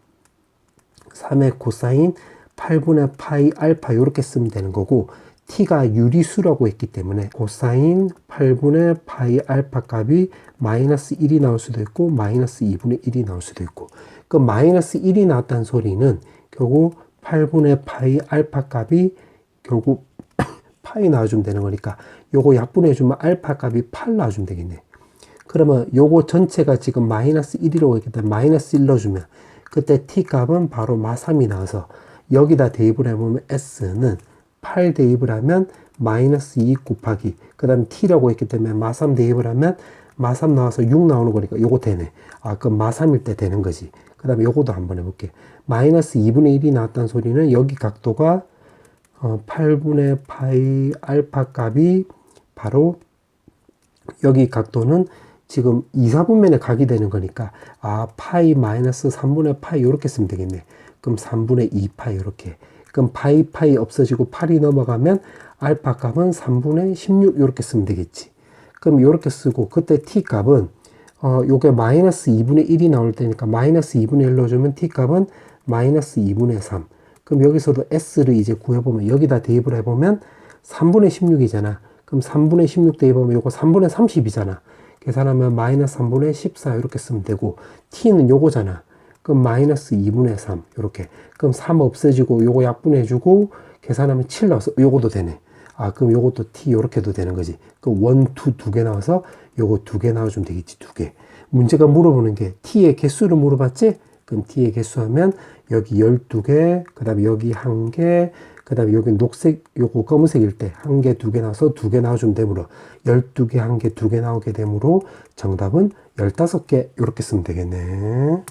3의 코사인 8분의 파이 알파 이렇게 쓰면 되는 거고 t가 유리수라고 했기 때문에 코사인 8분의 파이 알파 값이 마이너스 1이 나올 수도 있고 마이너스 2분의 1이 나올 수도 있고 그 마이너스 1이 나왔다는 소리는 결국 8분의 파이 알파 값이 결국 파이 나와주면 되는 거니까 요거 약분해주면 알파 값이 8 나와주면 되겠네. 그러면 요거 전체가 지금 마이너스 1이라고 했기 때문에 마이너스 1 넣어주면 그때 t 값은 바로 마3이 나와서 여기다 대입을 해보면 s는 8 대입을 하면 마이너스 2 곱하기 그 다음 t라고 했기 때문에 마3 대입을 하면 마3 나와서 6 나오는 거니까 요거 되네. 아 그럼 마3일 때 되는 거지. 그 다음에 요거도 한번 해볼게. 마이너스 2분의 1이 나왔다는 소리는 여기 각도가 8분의 파이 알파 값이 바로 여기 각도는 지금 2, 4분면에 각이 되는 거니까 아 파이 마이너스 3분의 파이 이렇게 쓰면 되겠네. 그럼 3분의 2 파이 이렇게. 그럼 파이 없어지고 8이 넘어가면 알파 값은 3분의 16 이렇게 쓰면 되겠지. 그럼 이렇게 쓰고 그때 t 값은 요게 마이너스 2분의 1이 나올 때니까 마이너스 2분의 1 넣어주면 t 값은 마이너스 2분의 3. 그럼 여기서도 s를 이제 구해보면 여기다 대입을 해보면 3분의 16이잖아. 그럼 3분의 16 대입하면 요거 3분의 30이잖아. 계산하면 마이너스 3분의 14 이렇게 쓰면 되고 t는 요거잖아. 그럼 마이너스 2분의 3 이렇게. 그럼 3 없어지고 요거 약분해주고 계산하면 7 나와서 요거도 되네. 아 그럼 요것도 t 요렇게도 되는 거지. 그럼 1, 2 두 개 나와서 요거 2개 나와주면 되겠지. 2개. 문제가 물어보는 게 t의 개수를 물어봤지? 그럼 t의 개수 하면 여기 12개, 그 다음에 여기 1개, 그 다음에 여기 녹색, 요거 검은색일 때 1개, 2개 나와서 2개 나와주면 되므로 12개, 1개, 2개 나오게 되므로 정답은 15개 이렇게 쓰면 되겠네.